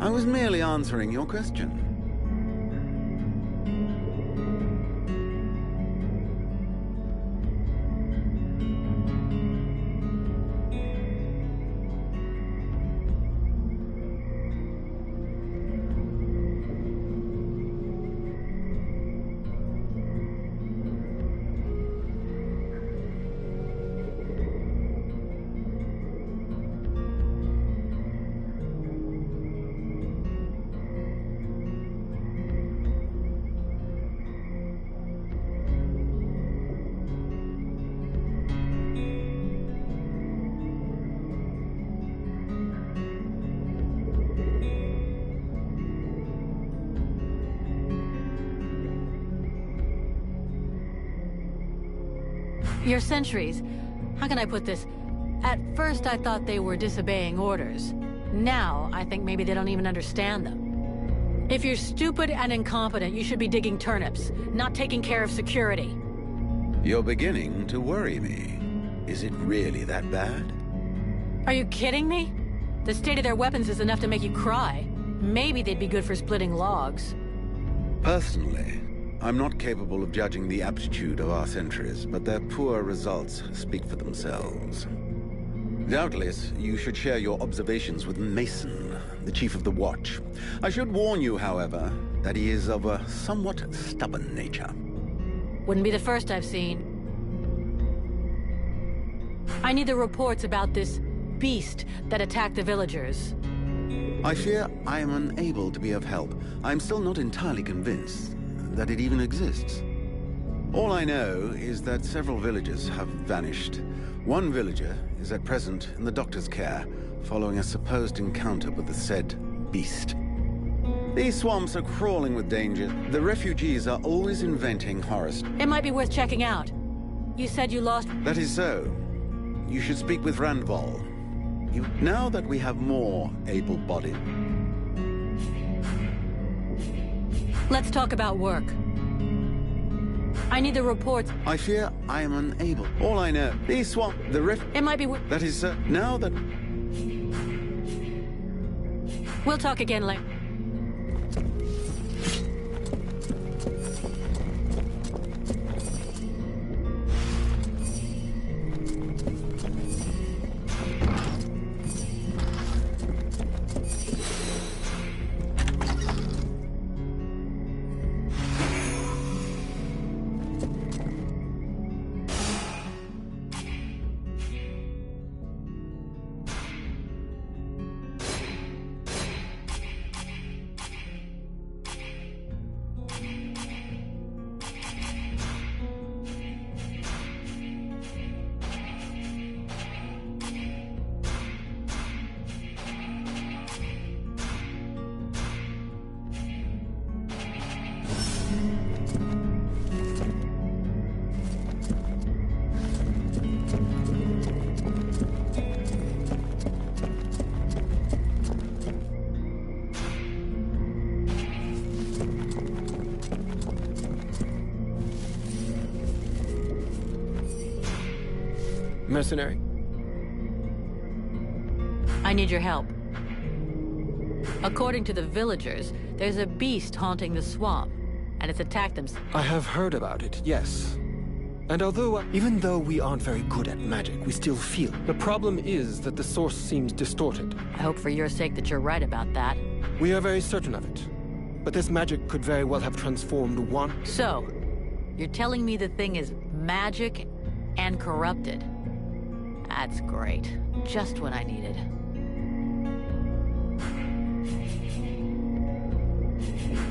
I was merely answering your question. Your sentries, how can I put this? At first I thought they were disobeying orders. Now I think maybe they don't even understand them. If you're stupid and incompetent, you should be digging turnips, not taking care of security. You're beginning to worry me. Is it really that bad? Are you kidding me? The state of their weapons is enough to make you cry. Maybe they'd be good for splitting logs. Personally, I'm not capable of judging the aptitude of our sentries, but their poor results speak for themselves. Doubtless, you should share your observations with Mason, the Chief of the Watch. I should warn you, however, that he is of a somewhat stubborn nature. Wouldn't be the first I've seen. I need the reports about this beast that attacked the villagers. I fear I am unable to be of help. I'm still not entirely convinced that it even exists. All I know is that several villagers have vanished. One villager is at present in the doctor's care, following a supposed encounter with the said beast. These swamps are crawling with danger. The refugees are always inventing horrors. It might be worth checking out. You said you lost... That is so. You should speak with Randval. Now that we have more able-bodied... Let's talk about work. I need the reports. I fear I am unable. All I know, these swamp... It might be... That is so. Now that... We'll talk again later. Mercenary? I need your help. According to the villagers, there's a beast haunting the swamp, and it's attacked them. I have heard about it, yes. And although, even though we aren't very good at magic, we still feel. The problem is that the source seems distorted. I hope for your sake that you're right about that. We are very certain of it. But this magic could very well have transformed one... So, you're telling me the thing is magic and corrupted? That's great. Just what I needed.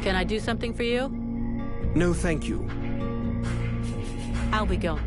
Can I do something for you? No, thank you. I'll be going.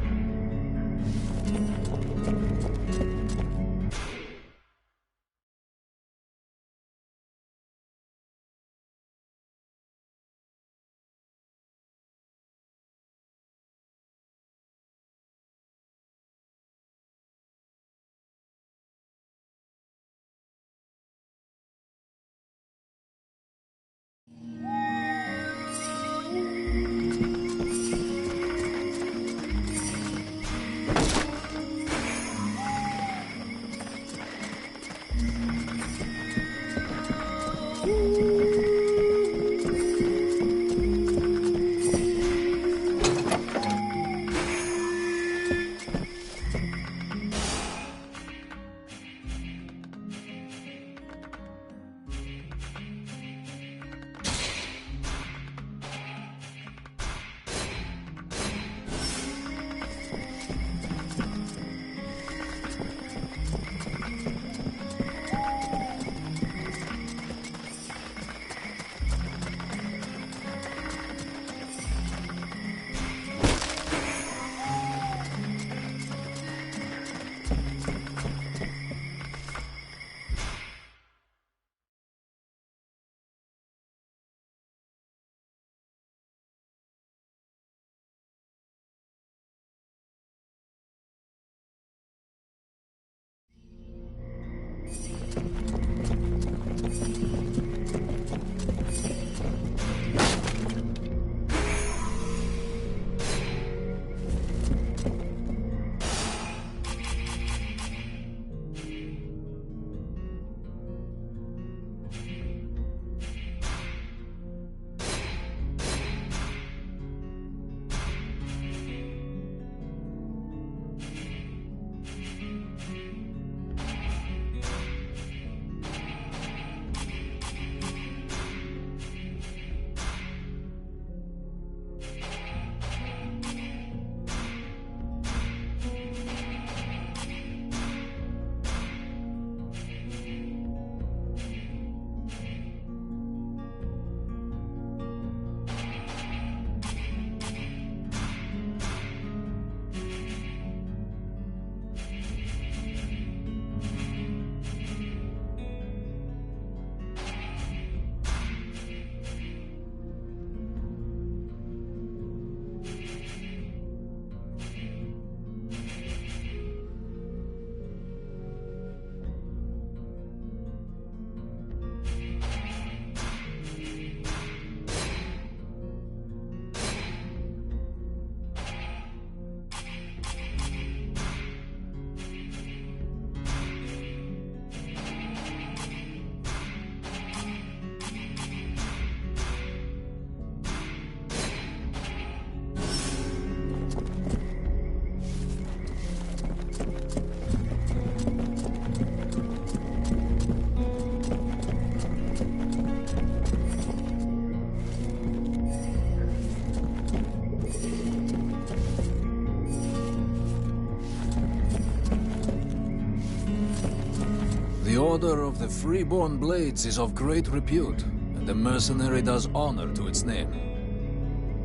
Order of the Freeborn Blades is of great repute, and the mercenary does honor to its name.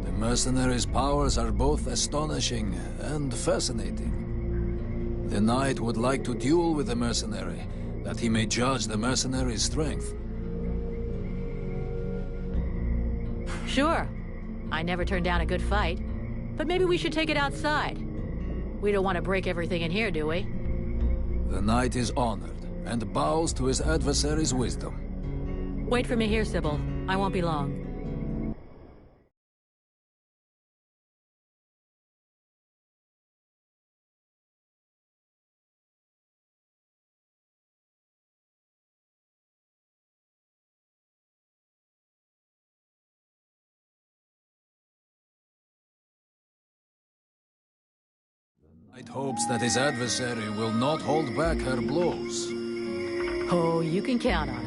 The mercenary's powers are both astonishing and fascinating. The knight would like to duel with the mercenary, that he may judge the mercenary's strength. Sure. I never turned down a good fight. But maybe we should take it outside. We don't want to break everything in here, do we? The knight is honored, and bows to his adversary's wisdom. Wait for me here, Sybil. I won't be long. The knight hopes that his adversary will not hold back her blows. Oh, you can count on it.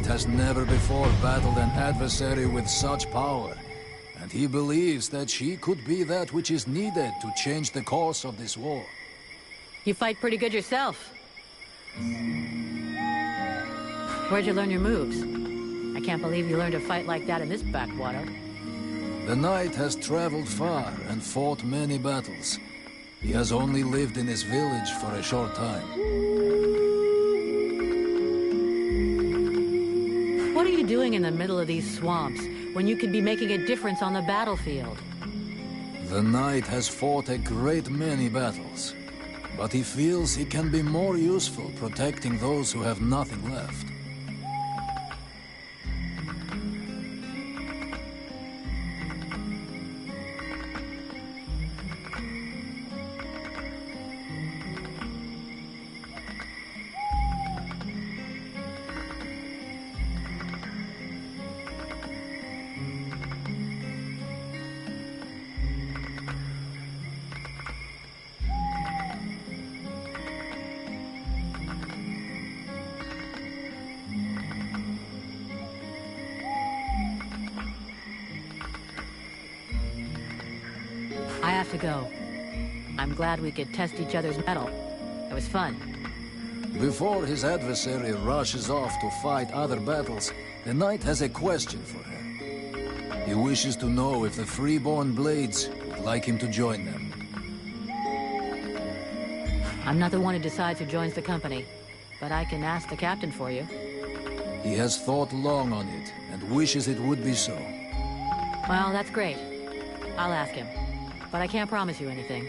Has never before battled an adversary with such power, and he believes that she could be that which is needed to change the course of this war. You fight pretty good yourself. Where'd you learn your moves? I can't believe you learned to fight like that in this backwater. The knight has traveled far and fought many battles. He has only lived in his village for a short time. What are you doing in the middle of these swamps, when you could be making a difference on the battlefield? The knight has fought a great many battles, but he feels he can be more useful protecting those who have nothing left. I have to go. I'm glad we could test each other's mettle. It was fun. Before his adversary rushes off to fight other battles, the knight has a question for her. He wishes to know if the Freeborn Blades would like him to join them. I'm not the one who decides who joins the company, but I can ask the captain for you. He has thought long on it, and wishes it would be so. Well, that's great. I'll ask him. But I can't promise you anything.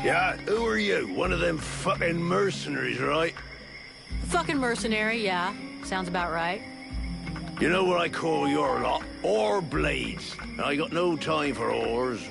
Yeah, who are you? One of them fucking mercenaries, right? Fucking mercenary, yeah. Sounds about right. You know what I call your lot? Ore blades. I got no time for ores.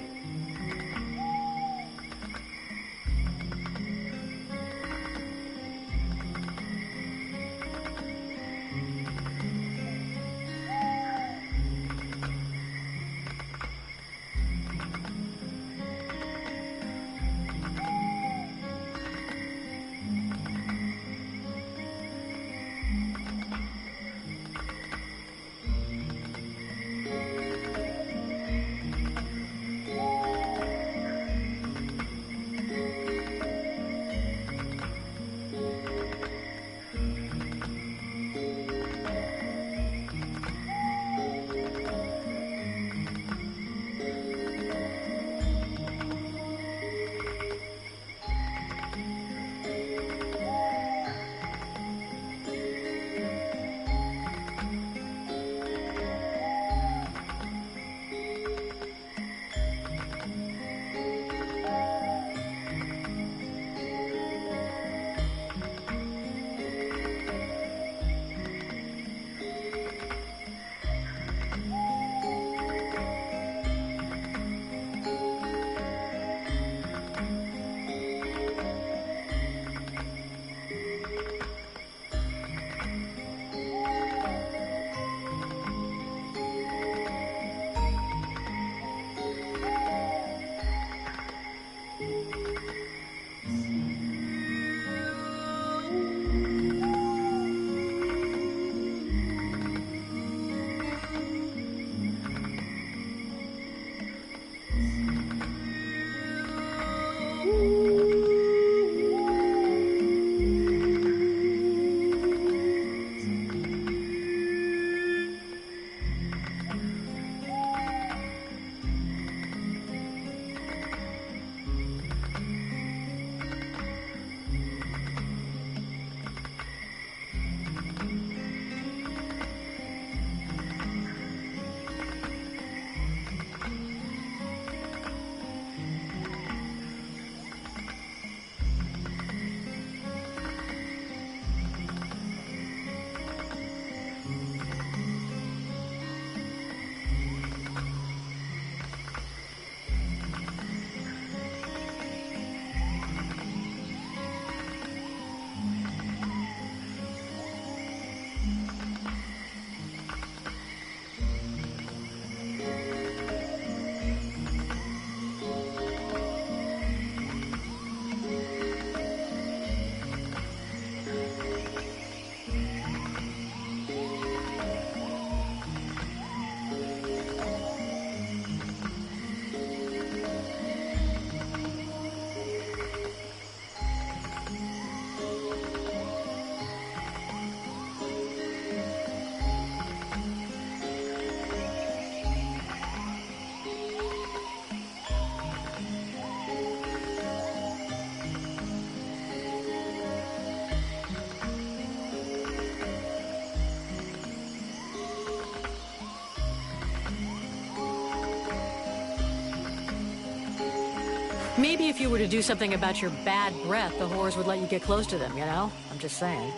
Maybe if you were to do something about your bad breath, the whores would let you get close to them, you know? I'm just saying.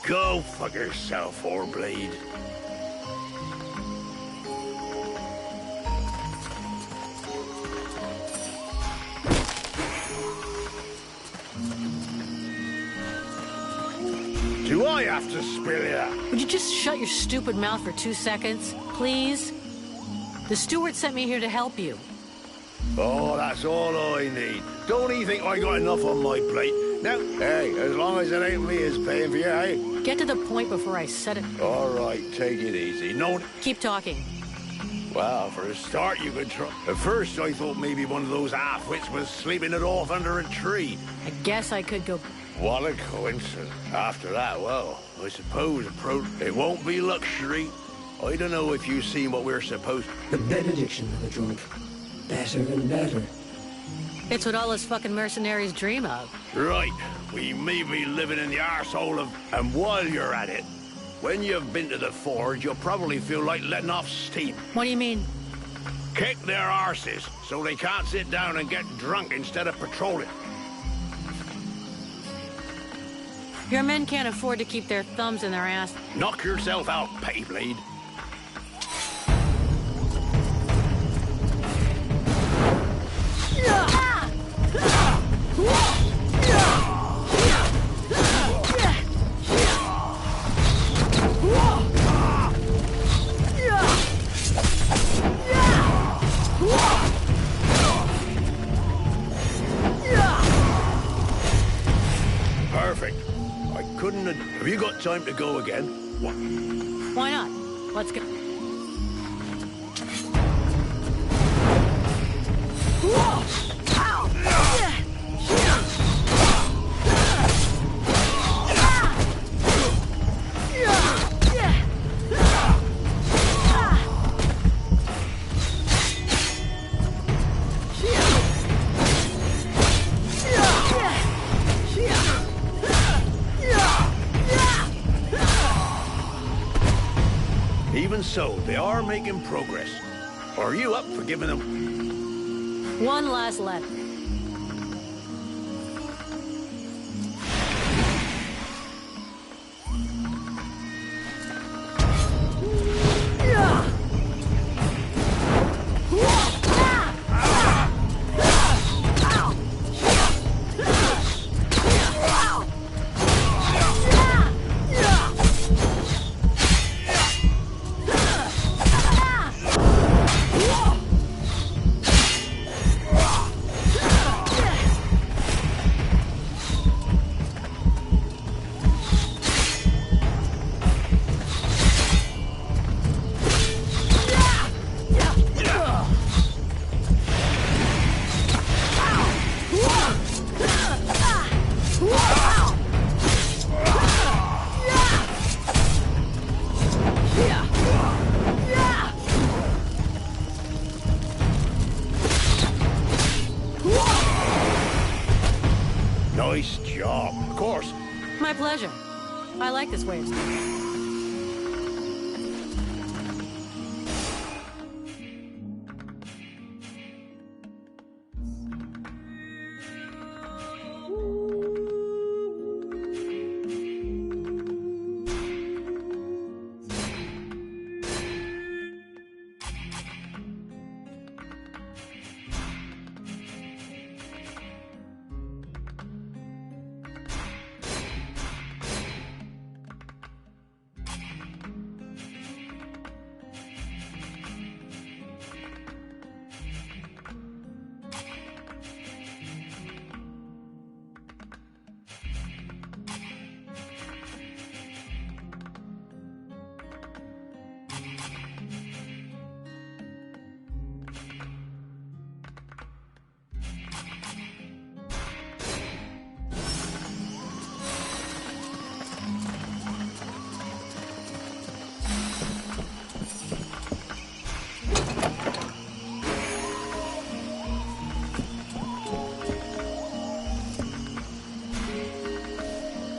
Go fuck yourself, Oreblade. Do I have to spill it? Would you just shut your stupid mouth for 2 seconds, please? The steward sent me here to help you. Oh, that's all I need. Don't even think I got enough on my plate. Now, hey, as long as it ain't me is paying for you, hey? Get to the point before I said it. All right, take it easy. No... Keep talking. Well, for a start, you could try... At first, I thought maybe one of those half-wits was sleeping it off under a tree. I guess I could go... What a coincidence. After that, well, I suppose it won't be luxury. I don't know if you've seen what we're supposed... The benediction of the drunk. Better and better. It's what all us fucking mercenaries dream of. Right. We may be living in the arsehole of... And while you're at it, when you've been to the forge, you'll probably feel like letting off steam. What do you mean? Kick their arses so they can't sit down and get drunk instead of patrolling. Your men can't afford to keep their thumbs in their ass. Knock yourself out, petty blade. Perfect. I couldn't have you got time to go again? What? Why not? Let's go. Even so, they are making progress. Are you up for giving them... One last lap. Nice job. Of course. My pleasure. I like this way of speaking.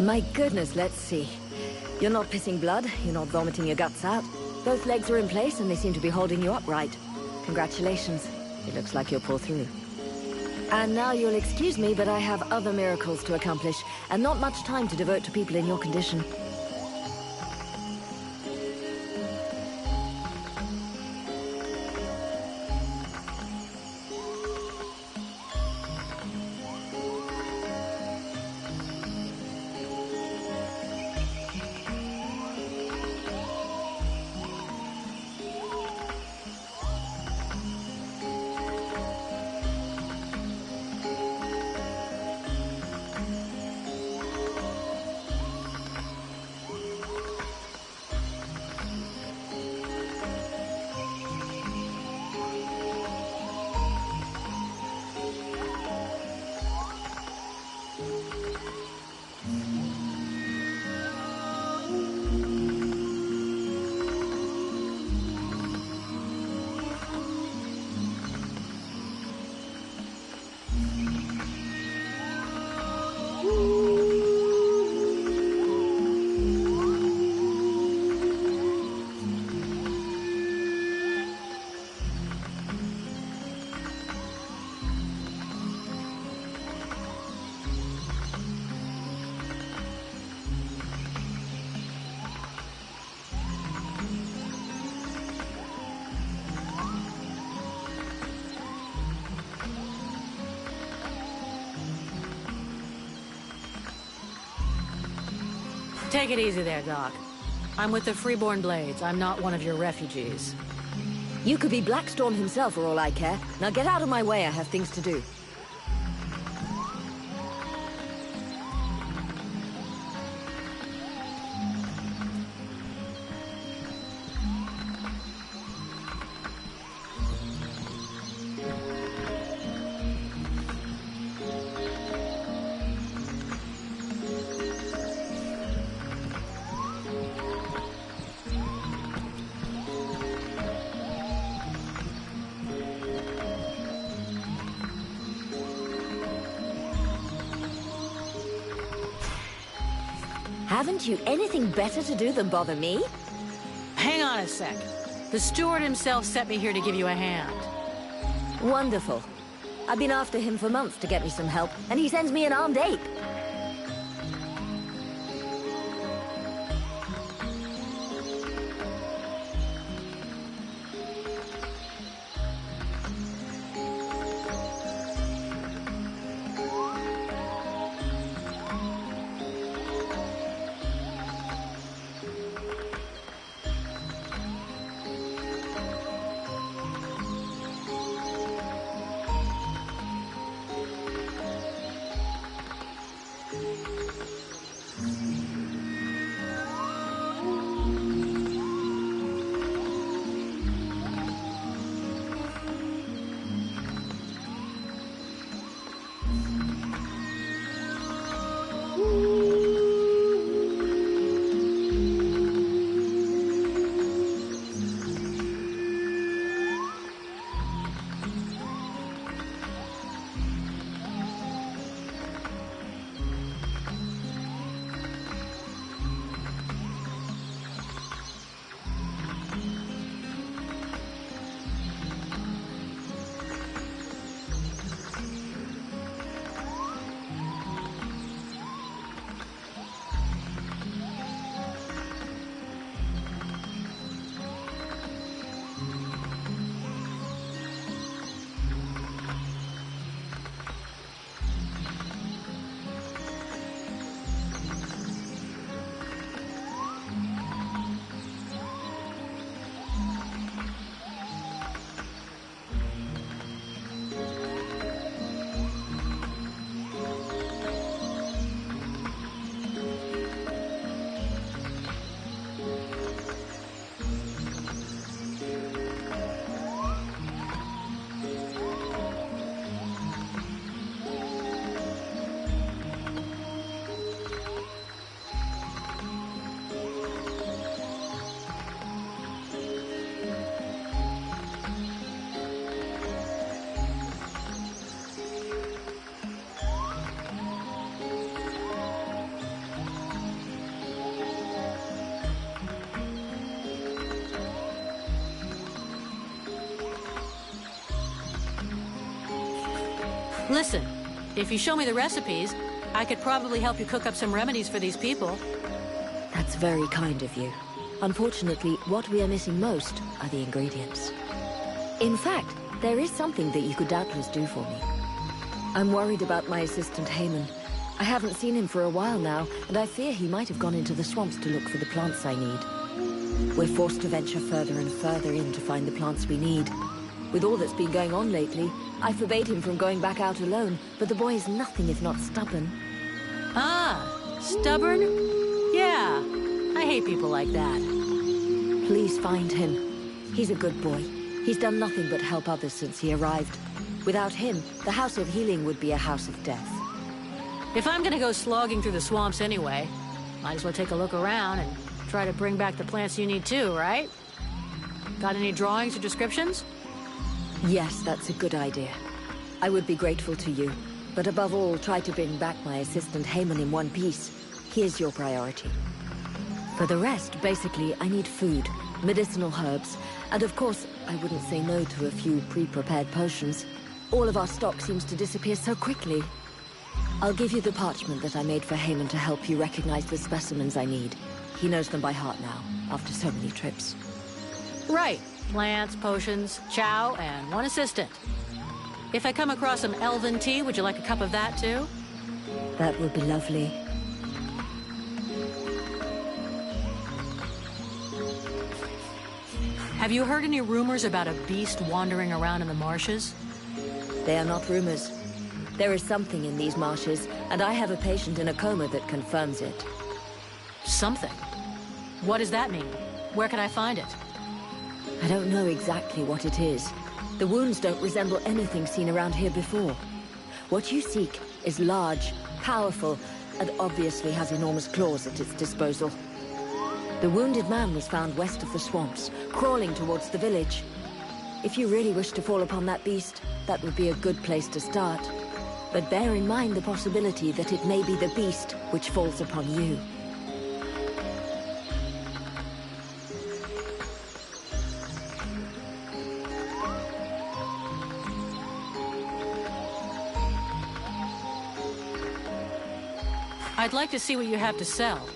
My goodness, let's see. You're not pissing blood, you're not vomiting your guts out. Both legs are in place and they seem to be holding you upright. Congratulations. It looks like you'll pull through. And now you'll excuse me, but I have other miracles to accomplish, and not much time to devote to people in your condition. Take it easy there, Doc. I'm with the Freeborn Blades. I'm not one of your refugees. You could be Blackstorm himself for all I care. Now get out of my way, I have things to do. Haven't you anything better to do than bother me? Hang on a sec. The steward himself sent me here to give you a hand. Wonderful. I've been after him for months to get me some help, and he sends me an armed ape. Listen, if you show me the recipes, I could probably help you cook up some remedies for these people. That's very kind of you. Unfortunately, what we are missing most are the ingredients. In fact, there is something that you could doubtless do for me. I'm worried about my assistant Haymon. I haven't seen him for a while now, and I fear he might have gone into the swamps to look for the plants I need. We're forced to venture further and further in to find the plants we need. With all that's been going on lately, I forbade him from going back out alone, but the boy is nothing if not stubborn. Ah, stubborn? Yeah, I hate people like that. Please find him. He's a good boy. He's done nothing but help others since he arrived. Without him, the House of Healing would be a house of death. If I'm gonna go slogging through the swamps anyway, might as well take a look around and try to bring back the plants you need too, right? Got any drawings or descriptions? Yes, that's a good idea. I would be grateful to you, but above all, try to bring back my assistant Haymon in one piece. He is your priority. For the rest, basically, I need food, medicinal herbs, and of course, I wouldn't say no to a few pre-prepared potions. All of our stock seems to disappear so quickly. I'll give you the parchment that I made for Haymon to help you recognize the specimens I need. He knows them by heart now, after so many trips. Right. Plants, potions, chow, and one assistant. If I come across some elven tea, would you like a cup of that too? That would be lovely. Have you heard any rumors about a beast wandering around in the marshes? They are not rumors. There is something in these marshes, and I have a patient in a coma that confirms it. Something? What does that mean? Where can I find it? I don't know exactly what it is. The wounds don't resemble anything seen around here before. What you seek is large, powerful, and obviously has enormous claws at its disposal. The wounded man was found west of the swamps, crawling towards the village. If you really wish to fall upon that beast, that would be a good place to start. But bear in mind the possibility that it may be the beast which falls upon you. I'd like to see what you have to sell.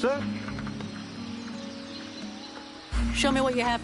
Sir? Show me what you have.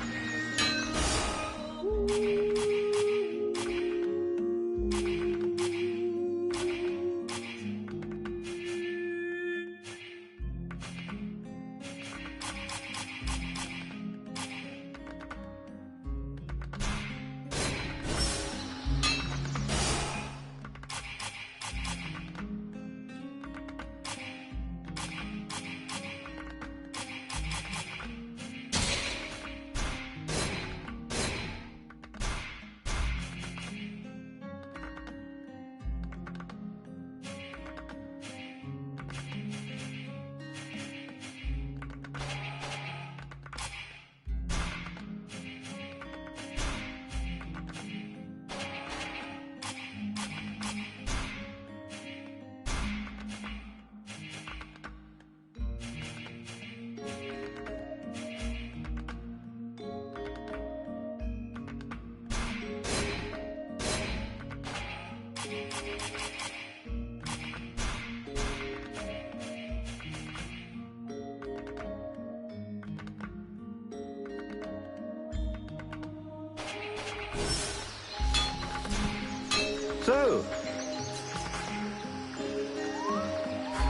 So?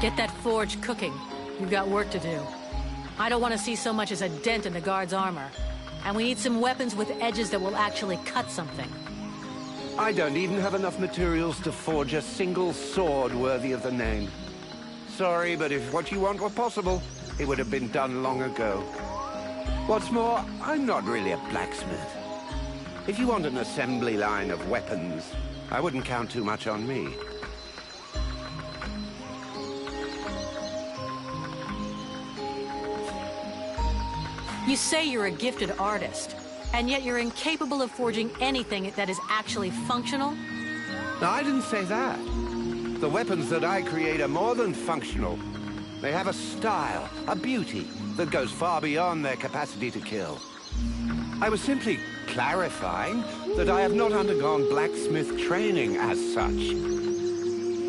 Get that forge cooking. You've got work to do. I don't want to see so much as a dent in the guard's armor. And we need some weapons with edges that will actually cut something. I don't even have enough materials to forge a single sword worthy of the name. Sorry, but if what you want were possible, it would have been done long ago. What's more, I'm not really a blacksmith. If you want an assembly line of weapons, I wouldn't count too much on me. You say you're a gifted artist, and yet you're incapable of forging anything that is actually functional? No, I didn't say that. The weapons that I create are more than functional. They have a style, a beauty, that goes far beyond their capacity to kill. I was simply clarifying that I have not undergone blacksmith training as such.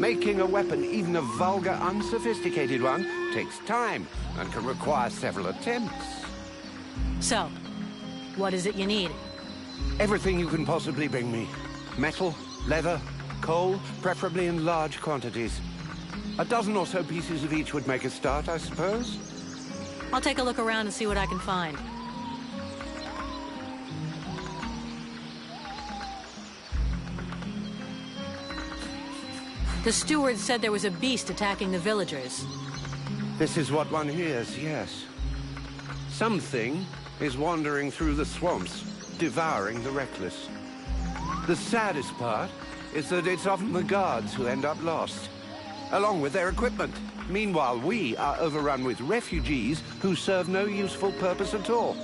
Making a weapon, even a vulgar, unsophisticated one, takes time and can require several attempts. So, what is it you need? Everything you can possibly bring me. Metal, leather, coal, preferably in large quantities. A dozen or so pieces of each would make a start, I suppose. I'll take a look around and see what I can find. The steward said there was a beast attacking the villagers. This is what one hears, yes. Something is wandering through the swamps, devouring the reckless. The saddest part is that it's often the guards who end up lost, along with their equipment. Meanwhile, we are overrun with refugees who serve no useful purpose at all.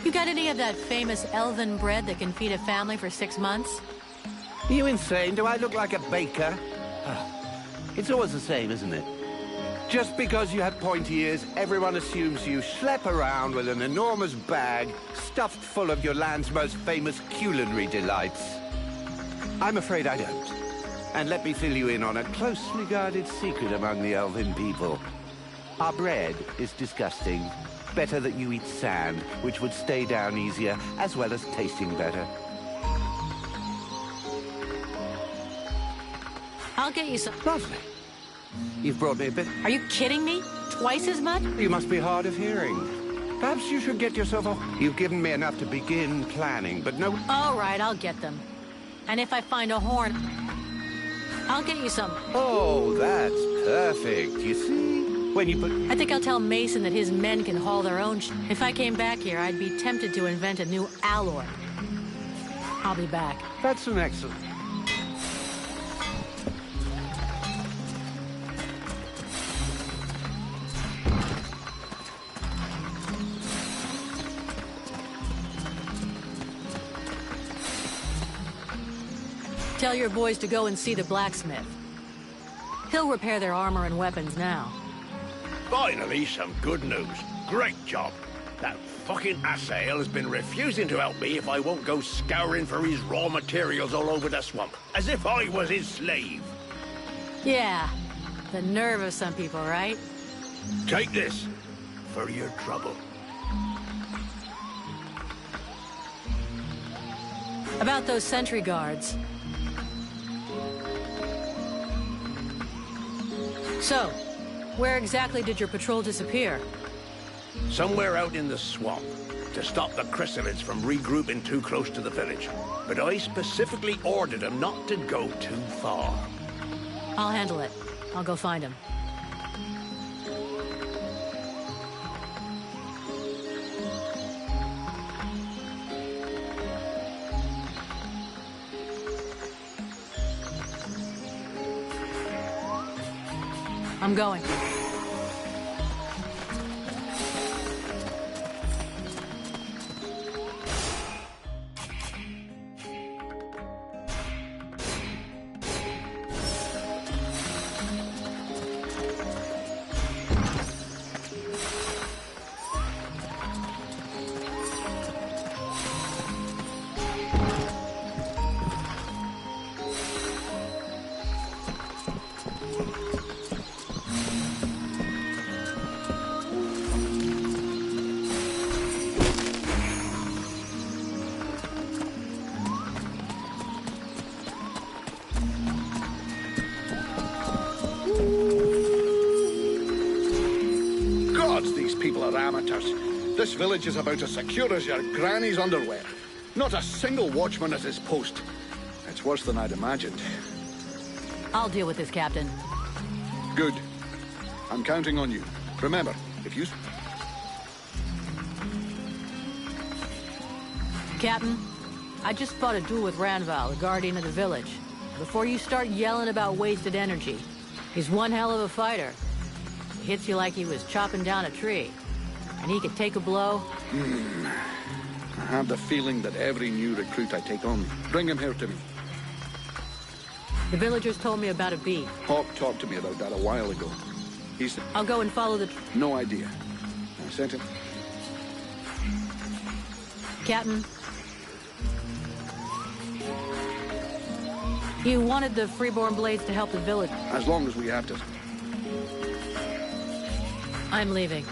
You got any of that famous elven bread that can feed a family for 6 months? Are you insane? Do I look like a baker? It's always the same, isn't it? Just because you have pointy ears, everyone assumes you schlep around with an enormous bag stuffed full of your land's most famous culinary delights. I'm afraid I don't. And let me fill you in on a closely guarded secret among the elven people. Our bread is disgusting. Better that you eat sand, which would stay down easier, as well as tasting better. I'll get you some. Lovely. You've brought me a bit. Are you kidding me? Twice as much? You must be hard of hearing. Perhaps you should get yourself off. You've given me enough to begin planning, but no... All right, I'll get them. And if I find a horn, I'll get you some. Oh, that's perfect. You see? When you put... I think I'll tell Mason that his men can haul their own If I came back here, I'd be tempted to invent a new alloy. I'll be back. That's an excellent... Tell your boys to go and see the blacksmith. He'll repair their armor and weapons now. Finally, some good news. Great job. That fucking asshole has been refusing to help me if I won't go scouring for his raw materials all over the swamp, as if I was his slave. Yeah, the nerve of some people, right? Take this for your trouble. About those sentry guards. So, where exactly did your patrol disappear? Somewhere out in the swamp, to stop the chrysalids from regrouping too close to the village. But I specifically ordered them not to go too far. I'll handle it. I'll go find him. I'm going. amateurs. This village is about as secure as your granny's underwear. Not a single watchman at his post. It's worse than I'd imagined. I'll deal with this, Captain. Good. I'm counting on you. Remember, if you... Captain, I just fought a duel with Ranval, the guardian of the village. Before you start yelling about wasted energy, he's one hell of a fighter. He hits you like he was chopping down a tree. And he could take a blow. I have the feeling that every new recruit I take on, bring him here to me. The villagers told me about a beat. Hawk talked to me about that a while ago. He's... I'll go and follow the... No idea. I sent him. Captain. You wanted the Freeborn Blades to help the village. As long as we have to. I'm leaving.